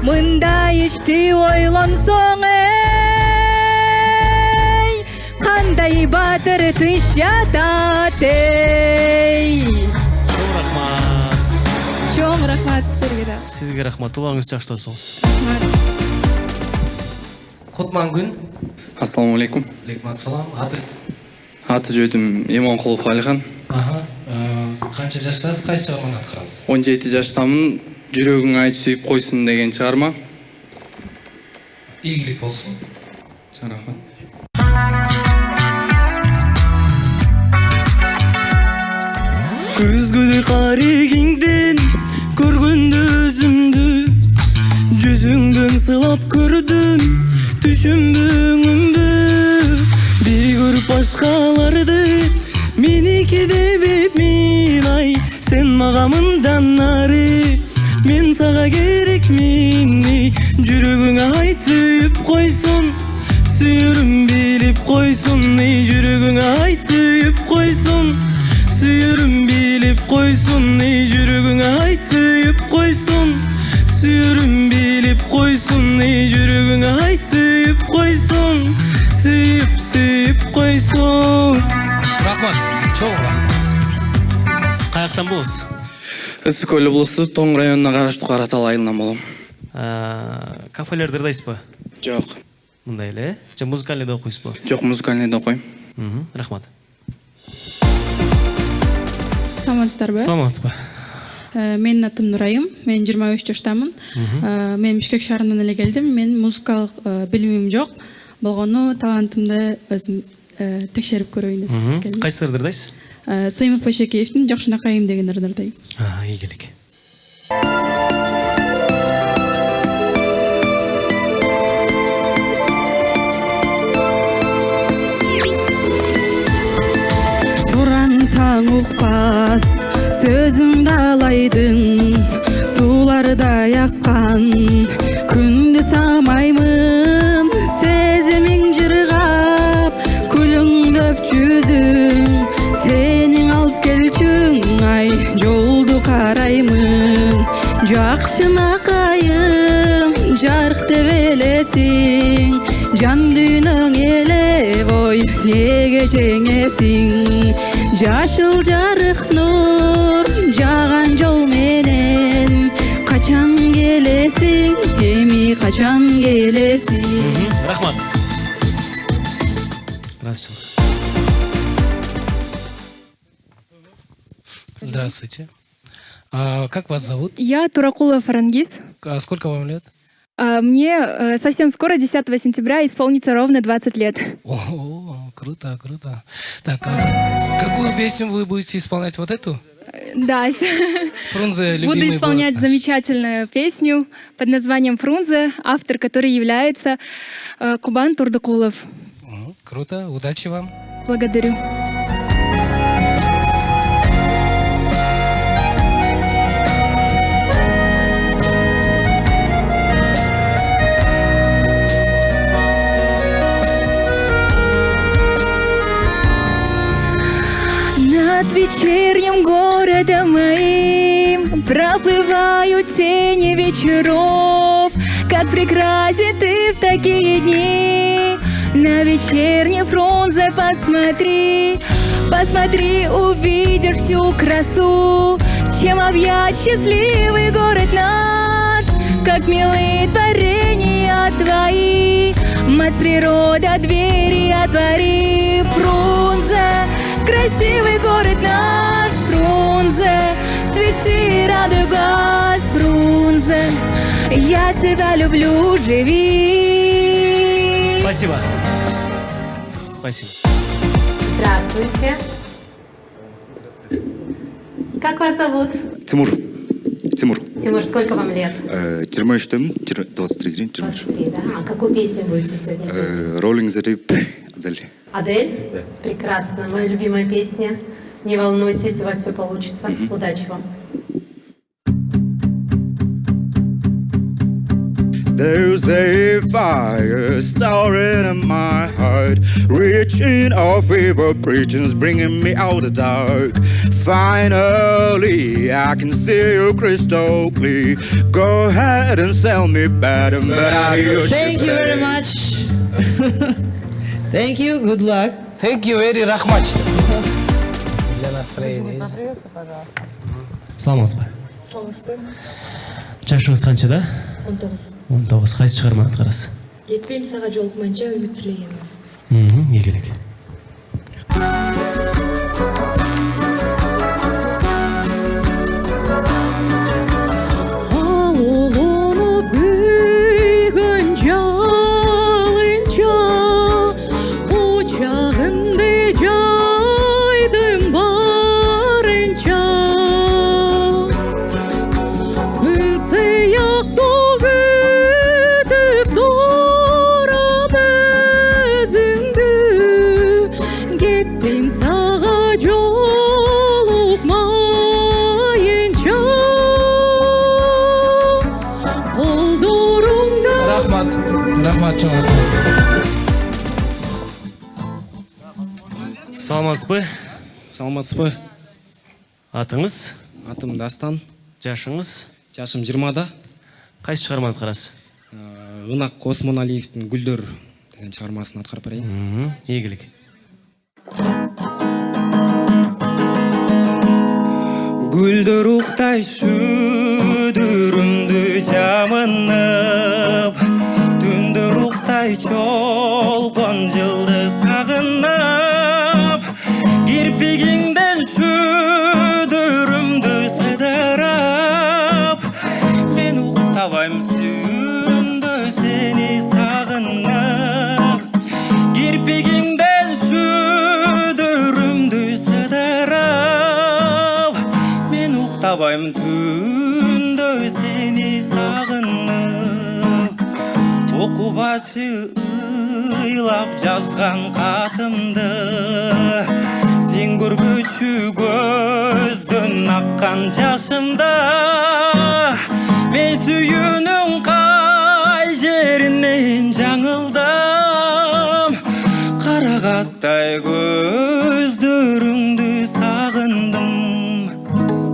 Мында ичти ойлонсоң эй, кандай батыр тыш жатат эй. Чоң рахмат. Чоң рахмат сіздерге да. Сізге рахмат. Тулғаныңыз жақсы болсыңыз. Кутман күн. Ассаламу алейкум. Алейкум ассалам. Аты жөнүм Иманкулов Алихан. Қанша жаштасыз? Қайсы шығарманы атқарасыз? 17 жаштамын. Жүрөгүң айт сүйүп койсун деген чыгарма. Ийгилик болсун. Рахмат. Көзгүлү карегиңден көргөндө өзүмдү, жүзүңдөн сылап көрдүм түшүмбөңүмбү. Бир көрүп башкаларды меники деп мен ай, сен мага мындан нары. Мен сага керекминни, жүрөгүңө айт сүйүп койсун, сүйөрүм билип койсун. Жүрөгүңө айт сүйүп койсун, сүйөрүм билип койсун. Жүрөгүңө айт сүйүп койсун, сүйөрүм билип койсун. Жүрөгүңө айт сүйүп койсун, сүйүп койсун. Рахмат, чоң рахмат. Каяктан болосуз? Ысык Көл облусу Тоң районуна караштуу Каратал айылынан болом. Кафелерде ырдайсызбы? Жок. Мындай эле? Же музыкальныйда окуйсузбу? Жок, музыкальныйда окуйм. Рахмат. Саламатсыздарбы? Саламатсызбы. Менин атым Нурайым, мен 23 жаштамын. Мен Бишкек шаарынан эле келдим. Мен музыкалык билимим жок. Болгону талантымды өзүм текшерип көрөйүн деп келдим. Кайсы ырды ырдайсыз? Сыймык Башекеевдин Жакшынакайым деген ырды ырдайм. Ийгилик. Сурансаң укпас сөзүң далайдың, суулардай аккан күндү самаймын. Сезимиң жыргап күлүңдөп жүзүң, сенин алып келчүң ай жолду караймын. Жакшынакайым жарык деп элесиң, жан дүйнөң элеп ой неге жеңесиң. Жашыл жарык нур жаган жол менен качан келесиң, эми качан келесиң. Рахмат. Разчылык. Здравствуйте. Как вас зовут? Я Туракулова Фарангиз. Сколько вам лет? Мне совсем скоро, 10 сентября, исполнится ровно 20 лет. О, круто, круто. Так, какую песню вы будете исполнять? Вот эту? Да. Фрунзе, любимый Буду исполнять город. замечательную песню под названием «Фрунзе», автор которой является Кубан Турдыкулов. Круто, удачи вам. Благодарю. Над вечерним городом моим проплывают тени вечеров. Как прекрасен ты в такие дни. На вечерний Фрунзе посмотри, посмотри, увидишь всю красу. Чем объять счастливый город наш, как милые творения твои. Мать природа, двери отвори. Фрунзе, красивый город наш, Фрунзе, цвети, радуй глаз, Фрунзе, я тебя люблю, живи. Спасибо. Спасибо. Здравствуйте. Как вас зовут? Тимур. Тимур, сколько вам лет? 23-тім, 23. 23, да? А какую песню будете сегодня петь? Rolling the Deep, Адель. Адель? Да. Прекрасно. Моя любимая песня. Не волнуйтесь, у вас все получится. Удачи вам. There's a fire starting in my heart, reaching a fever, preaching's bringing me out of the dark. Finally, I can see you crystal clear. Go ahead and sell me better, but I hear you. Thank you very much. Thank you, good luck. Thank you very much. Для настроения. Саламатсызбы. Саламатсызбы. Жашыңыз қанша да? 19. 19. Қайсы шығарманы атқарасыз? Кетпейм саға жолықмайынша үміт тілегенмін. Игілік. Алынып күйгін жалынша, құшағымды жайдым барынша. Күн сыяқ төгітіп тұрам өзіңді, кеттім саға жолықмайынша. Рахмат, чоң. Саламатсызбы? Саламатсызбы? Атыңыз? Атым Дастан. Жашыңыз? Жашым 20-да. Қайсы шығарманы атқарасыз? Ынақ Осмоналиевтің Гүлдөр деген шығармасын атқарып берейін. Игілік. Гүлдөр уқтай шүдірімді жамынып, түндөр уқтай чолпон жылдыз қағынып, кирпигиңден шүдірімді сыдырып, мен уқтабайм сүндө сени сағынып, кирпигиңден шүдірімді сыдырып, мен уқтабайм түндө сени сағынып. Оқып ачылап жазған қатымды, сен көргүчү көздөн аккан жашымда, мен сүйүүнүң кай жеринен жаңылдым, карагаттай көздөрүңдү сагындым.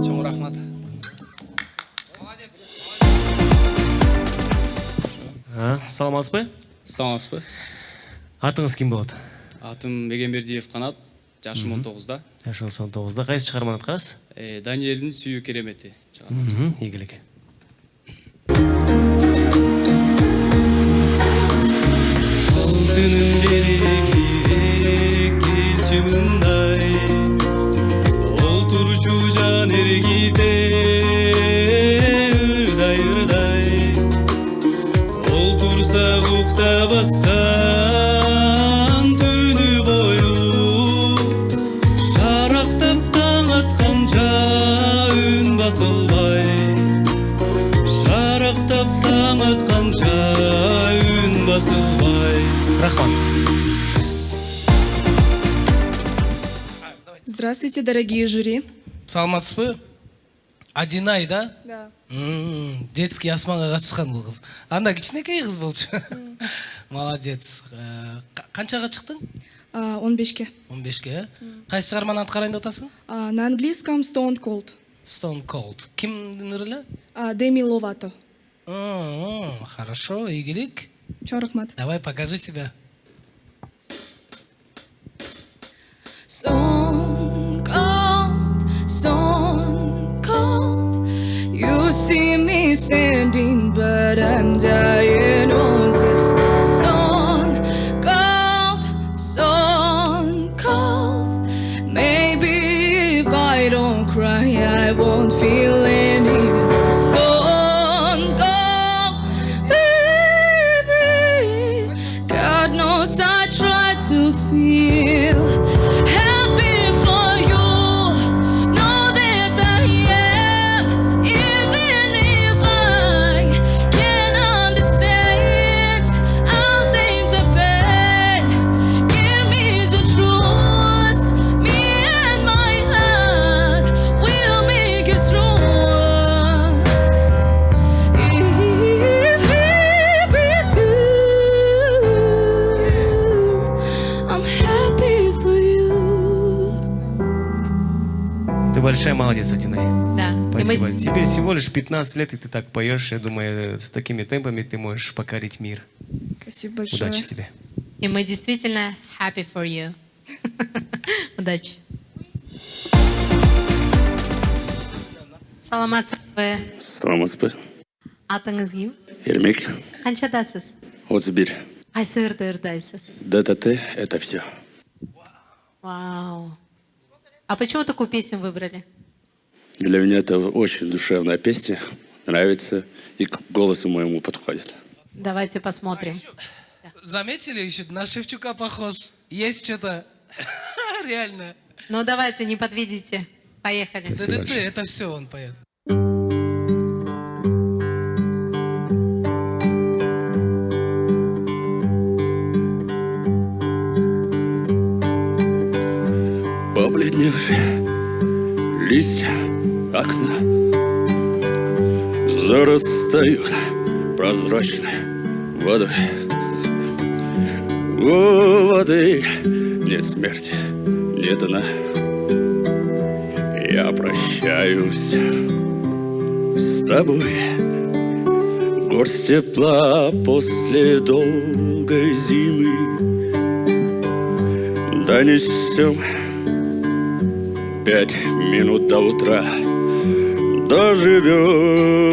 Чоң рахмат. Саламатсызбы? Саламатсызбы? Атыңыз кім болады? Атым Егенбердиев Қанат, жашым 19-да. Жашыңыз 19-да. Қайсы шығарманы атқарасыз? Даниэльдің сүйүү керемети. Игілік. тұрса ұйықтабастан түні бойы шарақтап таң атқанша үн басылмай шарақтап таң атқанша үн басылмай. Рахмат. Здравствуйте, дорогие жюри. Саламатсыз ба? Адинай, да? Да. Детский асманға қатысқан бұл қыз. Анда кішкенекей қыз болды. Молодец. Қаншаға шықтың? 15-ке. 15-ке, қайсы шығарманы атқарайын деп атасың? На английском Stone Cold. Stone Cold. Кімдің рөлі? Деми Ловато. Хорошо, игорек. Чё, рахмат. Давай, покажи себя. Stone cold. You see me standing, but I'm dying on the stone cold. Maybe if I don't cry, I won't feel anymore. Stone cold, baby. God knows I try to feel happy for you. Know that I am, even if I can't understand. I'll take the pain. Give me the truth. Me and my heart will make it through. If it's good, I'm happy for you. Ты большая молодец, Адинай. Да. Спасибо. Тебе всего лишь 15 лет, и ты так поешь. Я думаю, с такими темпами ты можешь покорить мир. Спасибо большое. Удачи тебе. И мы действительно happy for you. Удачи. Саламатсыз ба? Саламатсыз ба? Атыңыз кім? Ермек, Қаншадасыз? 31. Қайсы ырдайсыз? ДТТ – это все. Вау. А почему такую песню выбрали? Для меня это очень душевная песня, нравится и к голосу моему подходит. Давайте посмотрим. Заметили еще? На Шевчука похож. Есть что-то. Реально. Ну давайте, не подведите. Поехали. ДДТ, это все он поет. Побледневшие листья окна зарастают прозрачной водой. У воды нет смерти, нет дна. Я прощаюсь с тобой. Горсть тепла после долгой зимы. Донесем 5 минут до утра. Доживем.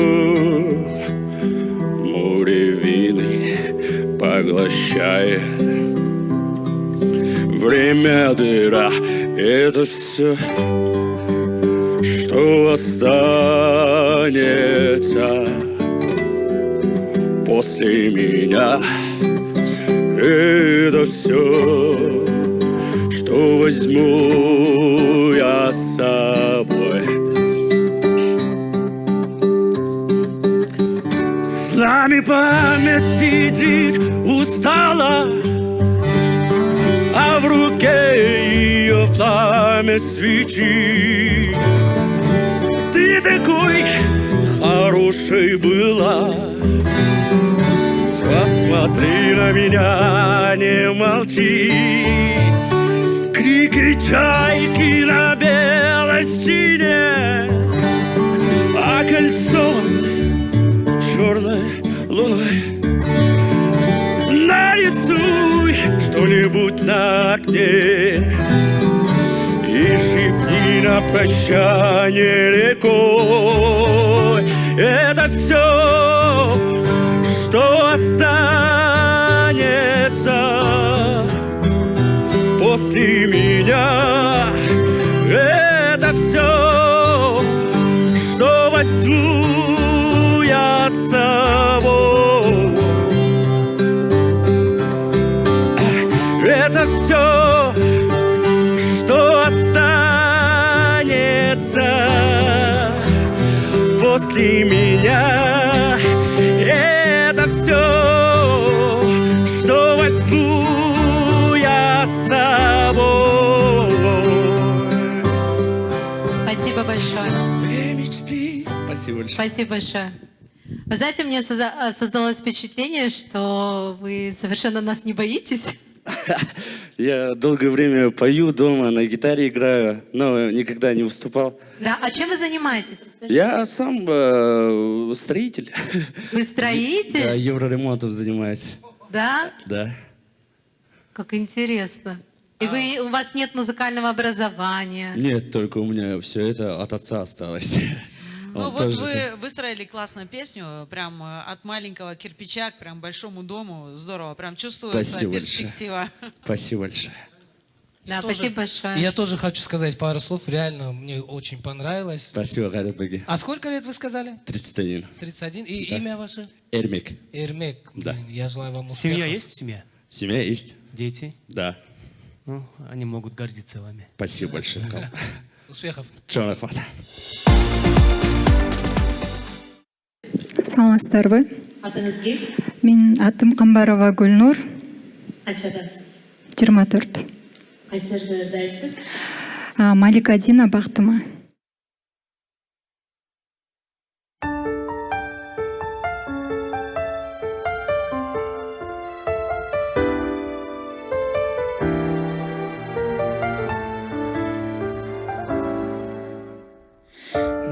Море вины поглощает. Время дыра — это все, что останется после меня. Это все, что возьму я с собой. С нами память сидит устала, а в руке ее пламя свечи. Ты такой хорошей была, посмотри на меня, не молчи. Крики чайки на белой стене, а кольцо черной луной. Нарисуй что-нибудь на окне и шепни на прощание рекой. Это все, что останется после меня. Это все, что возьму я с собой. все, что останется после меня. Это все, что возьму я с собой. Спасибо большое. Спасибо большое. Спасибо большое. Вы знаете, мне создалось впечатление, что вы совершенно нас не боитесь. Я долгое время пою дома, на гитаре играю, но никогда не выступал. Да, а чем вы занимаетесь? Я сам строитель. Вы строитель? Да, евроремонтом занимаюсь. Да? Да. Как интересно. И у вас нет музыкального образования? Нет, только у меня все это от отца осталось. Ну вот вы выстроили классную песню, прям от маленького кирпича к прям большому дому. Здорово, прям чувствуется Спасибо перспектива. большое. Спасибо большое. Да, спасибо большое. Я тоже хочу сказать пару слов. Реально, мне очень понравилось. Спасибо, Гарет Баги. А сколько лет вы сказали? 31. 31. И Да. имя ваше? Эрмик. Эрмек. Да. Блин, я желаю вам успехов. Семья есть? Семья? Семья есть? Дети? Да. Ну, они могут гордиться вами. Спасибо большое. Успехов. Чон рахмат. Саламатсыздарбы? Атыңыз кім? Мен атым Камбарова Гүлнур, Қаншадасыз? 24. Қайсы жерде ырдайсыз? Малика Дина Бақтыма.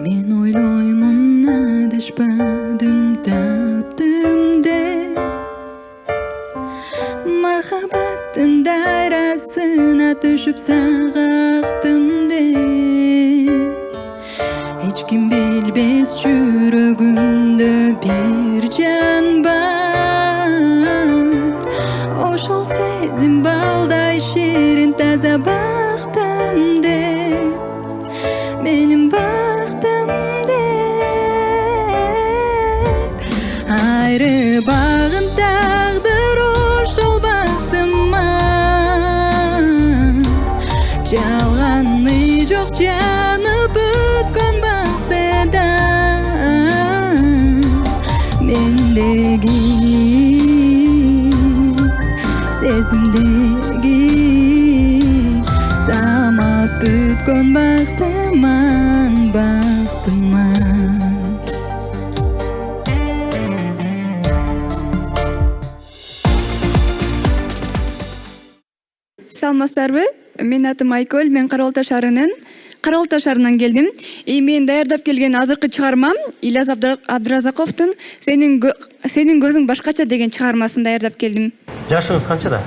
Мен ойлоймун адашпадым, таптым деп махаббаттын дарасына түшүп сагактым деп. Эч ким билбес жүрөгүмдө бир жан бар, ошол сезим балдай ширин таза бактым деп. Менин бактым деп айрыбагын тагдыр ошол бактыма. Жалганы жок жанып өткөн бактыда мендеги сезимдеги самап өткөн бактыман бактыма. Саламатсыздарбы? Мен атым Айкөл, мен Каралташ шаарынан келдим. И мен даярдап келген азыркы чыгармам Ильяс Абдыразаковдун Сенин көзүң башкача деген чыгармасын даярдап келдим. Жашыңыз канчада?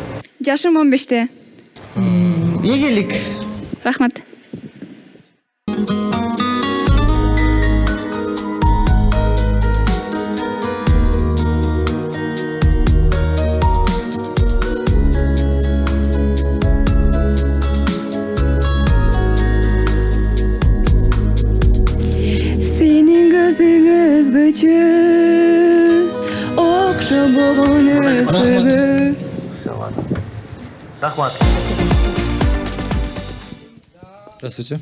Жашым 15-те. Ийгилик. Рахмат. Сенин көзүң өзгөчө, окшобогон өзгөгө. Все, ладно. Рахмат. Здравствуйте.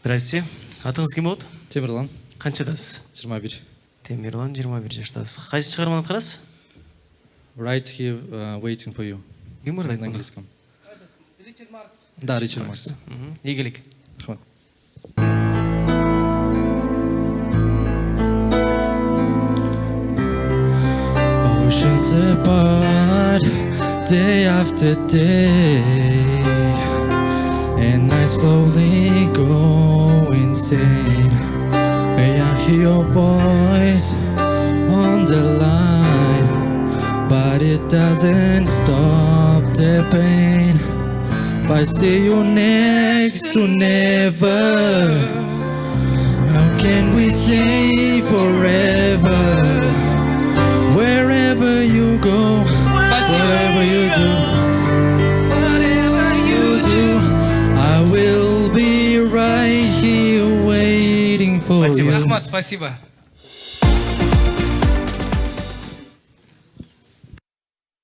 Здрасте. Атыңыз кім болды? Темірлан. Қаншадасыз? 21. Темірлан, 21 жаштасыз. Қайсы шығарманы атқарасыз? Right here, waiting for you. Кім орындайды На бұны? английском. Да, Ричард Маркс. Игілік. Рахмат. Oceans apart, day after day, and I slowly go insane. I hear your voice on the line, but it doesn't stop the pain. If I see you next to never, how can we say forever? Wherever you go, whatever you do, I will be right here waiting for Спасибо. you. Рахмат, спасибо.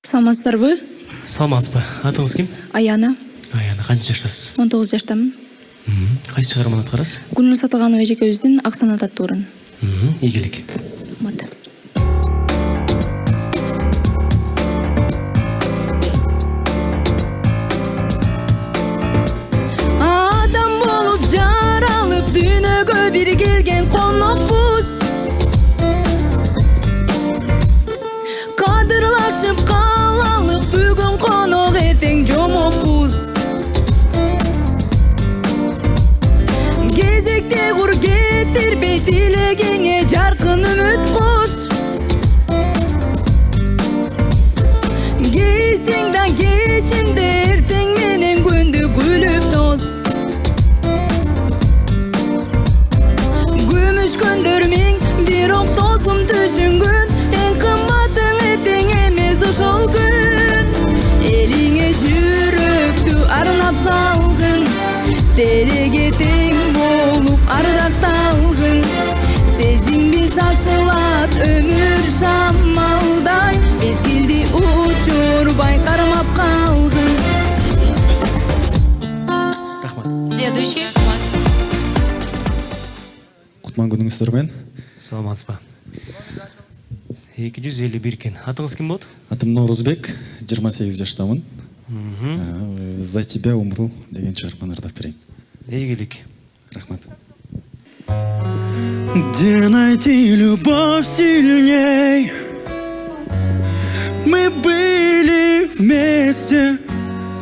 Саламатсыздарбы? Саламатсызбы. Атыңыз ким? Аяна, Аяна, қанша жаштасыз? 19 жаштамын. Қайсы шығарманы атқарасыз? Гүлнұр Сатылғанова экөөбүздүн Аксана таттуурун. Ийгилик. Мата. Адам болып жаралып дүниеге бір келген қонақпыз. Қадырлашып қалалық бүгін қонақ ертең жомоппыз. Кезекте құр кетірбей тілегеңе жарқын үміт қош. Кейсең да кечінде ертең менен күнді күліп дос. Күміш көндірмең бір оқ тосым түшінгін. Ең қымбатың ертең емес ошол күн. Еліңе жүректі арнап салғын. Телеге тең болып ардақталғын. Сездің бе шашылат өмір шамалдай. Мезгілде учурбай қармап қалғын. Следующий. Құтман күніңіздермен. Саламатсызбы. 251 кен. Атыңыз кім болды? Атым Наурызбек, 28 жаштамын. За тебя умру деген шығарманы ырдап берейін. Ийгилик. Рахмат. Где найти любовь сильней? Мы были вместе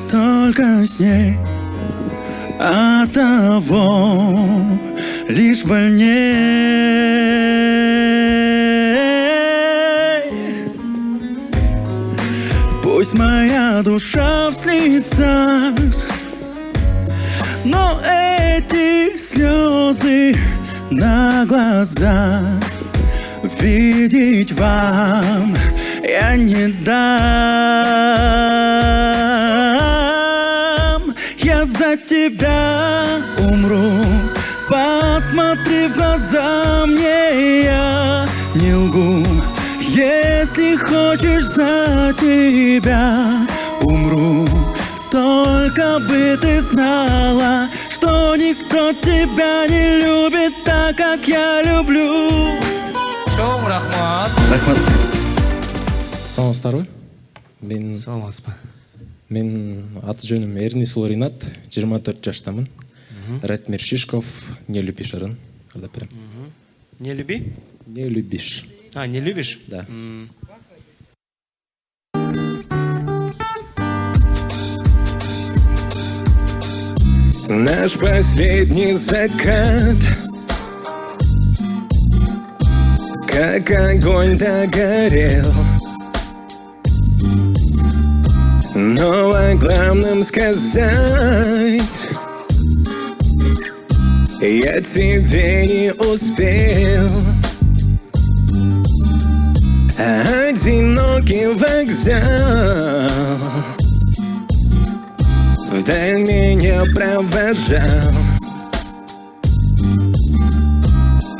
только с ней. От того лишь больней. Пусть моя душа в слезах, но эти слезы на глазах видеть вам я не дам. Я за тебя умру, посмотри в глаза мне, я не лгу. Если хочешь, за тебя умру. Только бы ты знала, что никто тебя не любит так, как я люблю. Чоң рахмат. Рахмат. Саламатсыздар ғой? Саламатсызбы. Мен аты жөнім Эрнисул Ринат, 24 жаштамын. Ратмир Шишков, не любишь ырын. Ырдап берем. Не люби? Не любишь. А, не любишь? Да. Наш последний закат, как огонь догорел. Но о главном сказать я тебе не успел. Одинокий вокзал вдаль меня провожал.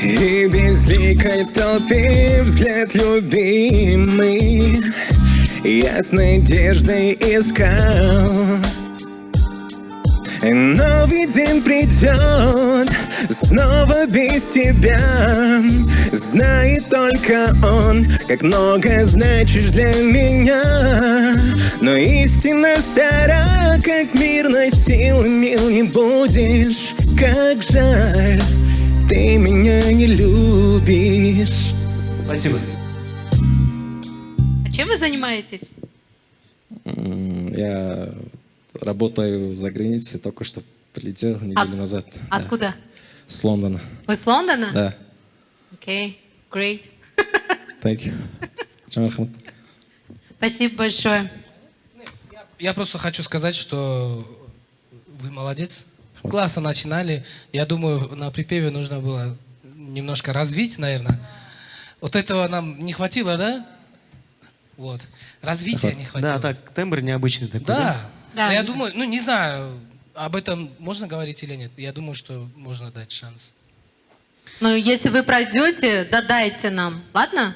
И безликой толпе взгляд любимый я с надеждой искал. Новый день придет, снова без тебя. Знает только он, как много значишь для меня. Но истина стара, как мир носил, мил не будешь. Как жаль, ты меня не любишь. Спасибо. А чем вы занимаетесь? Я работаю за границей, только что прилетел неделю назад. Откуда? Да. С Лондона. Вы с Лондона? Да. Окей, great. Thank you. Чамархамд. Спасибо большое. Я просто хочу сказать, что вы молодец. Классно начинали. Я думаю, на припеве нужно было немножко развить, наверное. Вот этого нам не хватило, да? Вот. Развития не хватило. Да, так, тембр необычный такой. Да. Да. Я думаю, ну не знаю, об этом можно говорить или нет. Я думаю, что можно дать шанс. Но если вы пройдете, додайте нам, ладно?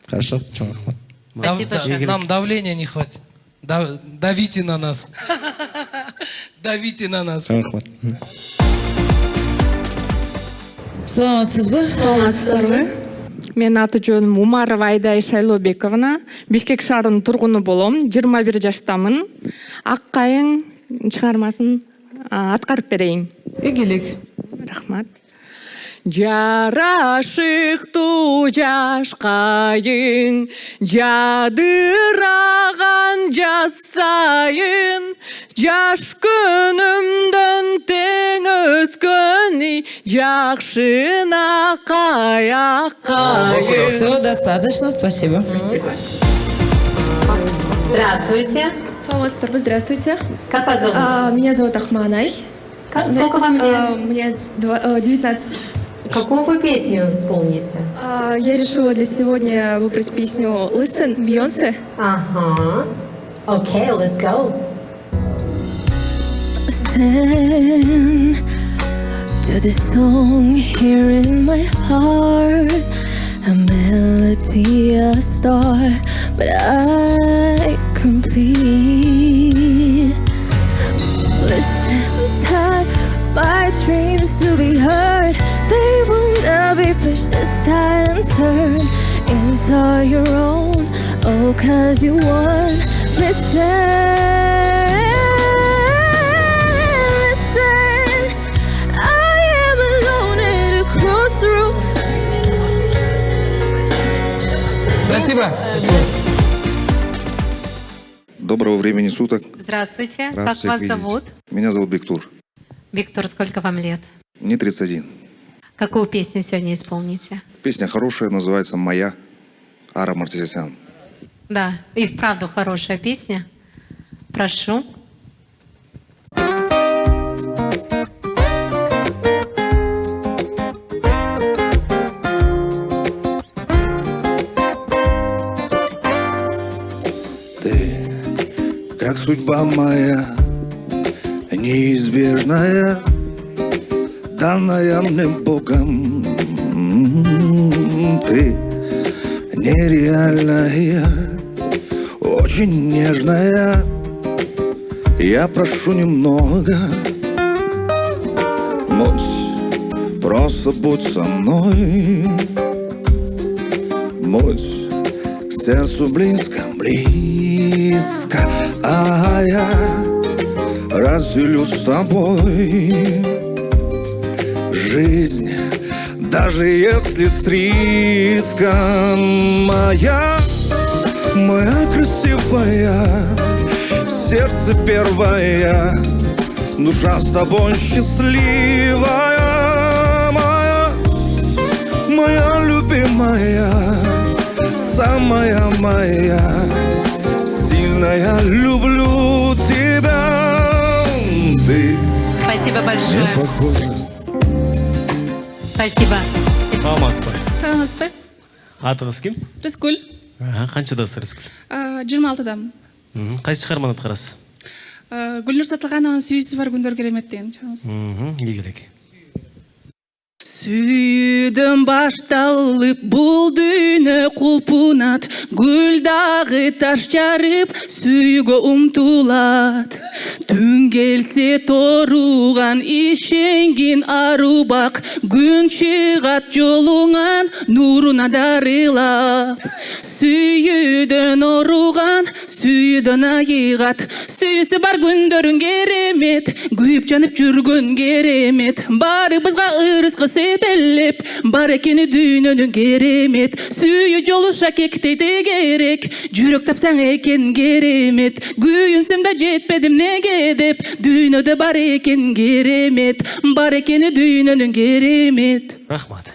Хорошо. Чамархамд. Спасибо большое. Нам давления не хватит. Давите на нас. Давите на нас. Рахмат. Саламатсызбы? Саламатсыздарбы? Мен аты жөнүм Умарова Айдай Шайлообековна. Бишкек шаарынын тургуну болом. 21 жаштамын. Ак кайың чыгармасын аткарып берейин. Игилик. Рахмат. Жарашыктуу жаш кайың, жадыраган жаз сайын, жаш күнүмдөн тең өскөни, жакшына кайың. Все, достаточно, спасибо. Здравствуйте. Саламатсыздарбы, здравствуйте. Как вас зовут? Меня зовут Ахманай. Сколько вам лет? Мне 19. Какую вы песню исполните? Я решила для сегодня выбрать песню Listen, Бейонсе. Ага. Okay, let's go. Listen to the song here in my heart, a melody, a star, but I complete. Listen, time my dreams to be heard, they will never be pushed aside and turned into your own. Oh, 'cause you won. Listen. Спасибо. Доброго времени суток. Здравствуйте. Рад Как всех вас видеть. зовут? Меня зовут Бектур. Виктор, сколько вам лет? Мне 31. Какую песню сегодня исполните? Песня хорошая, называется «Моя». Ара Мартиросян. Да, и вправду хорошая песня. Прошу. Как судьба моя, неизбежная, данная мне Богом. Ты нереальная, очень нежная. Я прошу немного, будь, просто будь со мной. Будь к сердцу близко, близко, а я разделю с тобой жизнь, даже если с риском. Моя, моя красивая, сердце первая, душа с тобой счастливая. Моя, моя любимая, самая моя, сильная, люблю тебя. Ты Спасибо не большое. похожа. Спасибо. Саламатсызбы. Саламатсызбы. Атыңыз ким? Рыскүл. Канчадасыз Рыскүл? 26-дамын. Кайсы чыгарманы аткарасыз? Гүлнур Сатылганованын «Сүйүүсү бар күндөр керемет» деген чыгармасы. Ийгилек. Сүйдім башталып бұл дүйнө кулпунат, гүл дагы таш жарып сүйгө умтулат. Түн келсе торуган ишенгин арубак, күн чыгат жолуңан нуруна дарылап. Сүйүүдөн оруган, сүйүүдөн айыгат, сүйүүсү бар күндөрүң керемет, күйүп жанып жүргөн керемет. Барыбызга ырыскы себелеп, бар экени дүйнөнүн керемет. Сүйүү жолуша кектейди керек, жүрөк тапсаң экен керемет. Күйүнсөм да жетпедим неге деп, дүйнөдө бар экен керемет, бар экени дүйнөнүн керемет. Рахмат.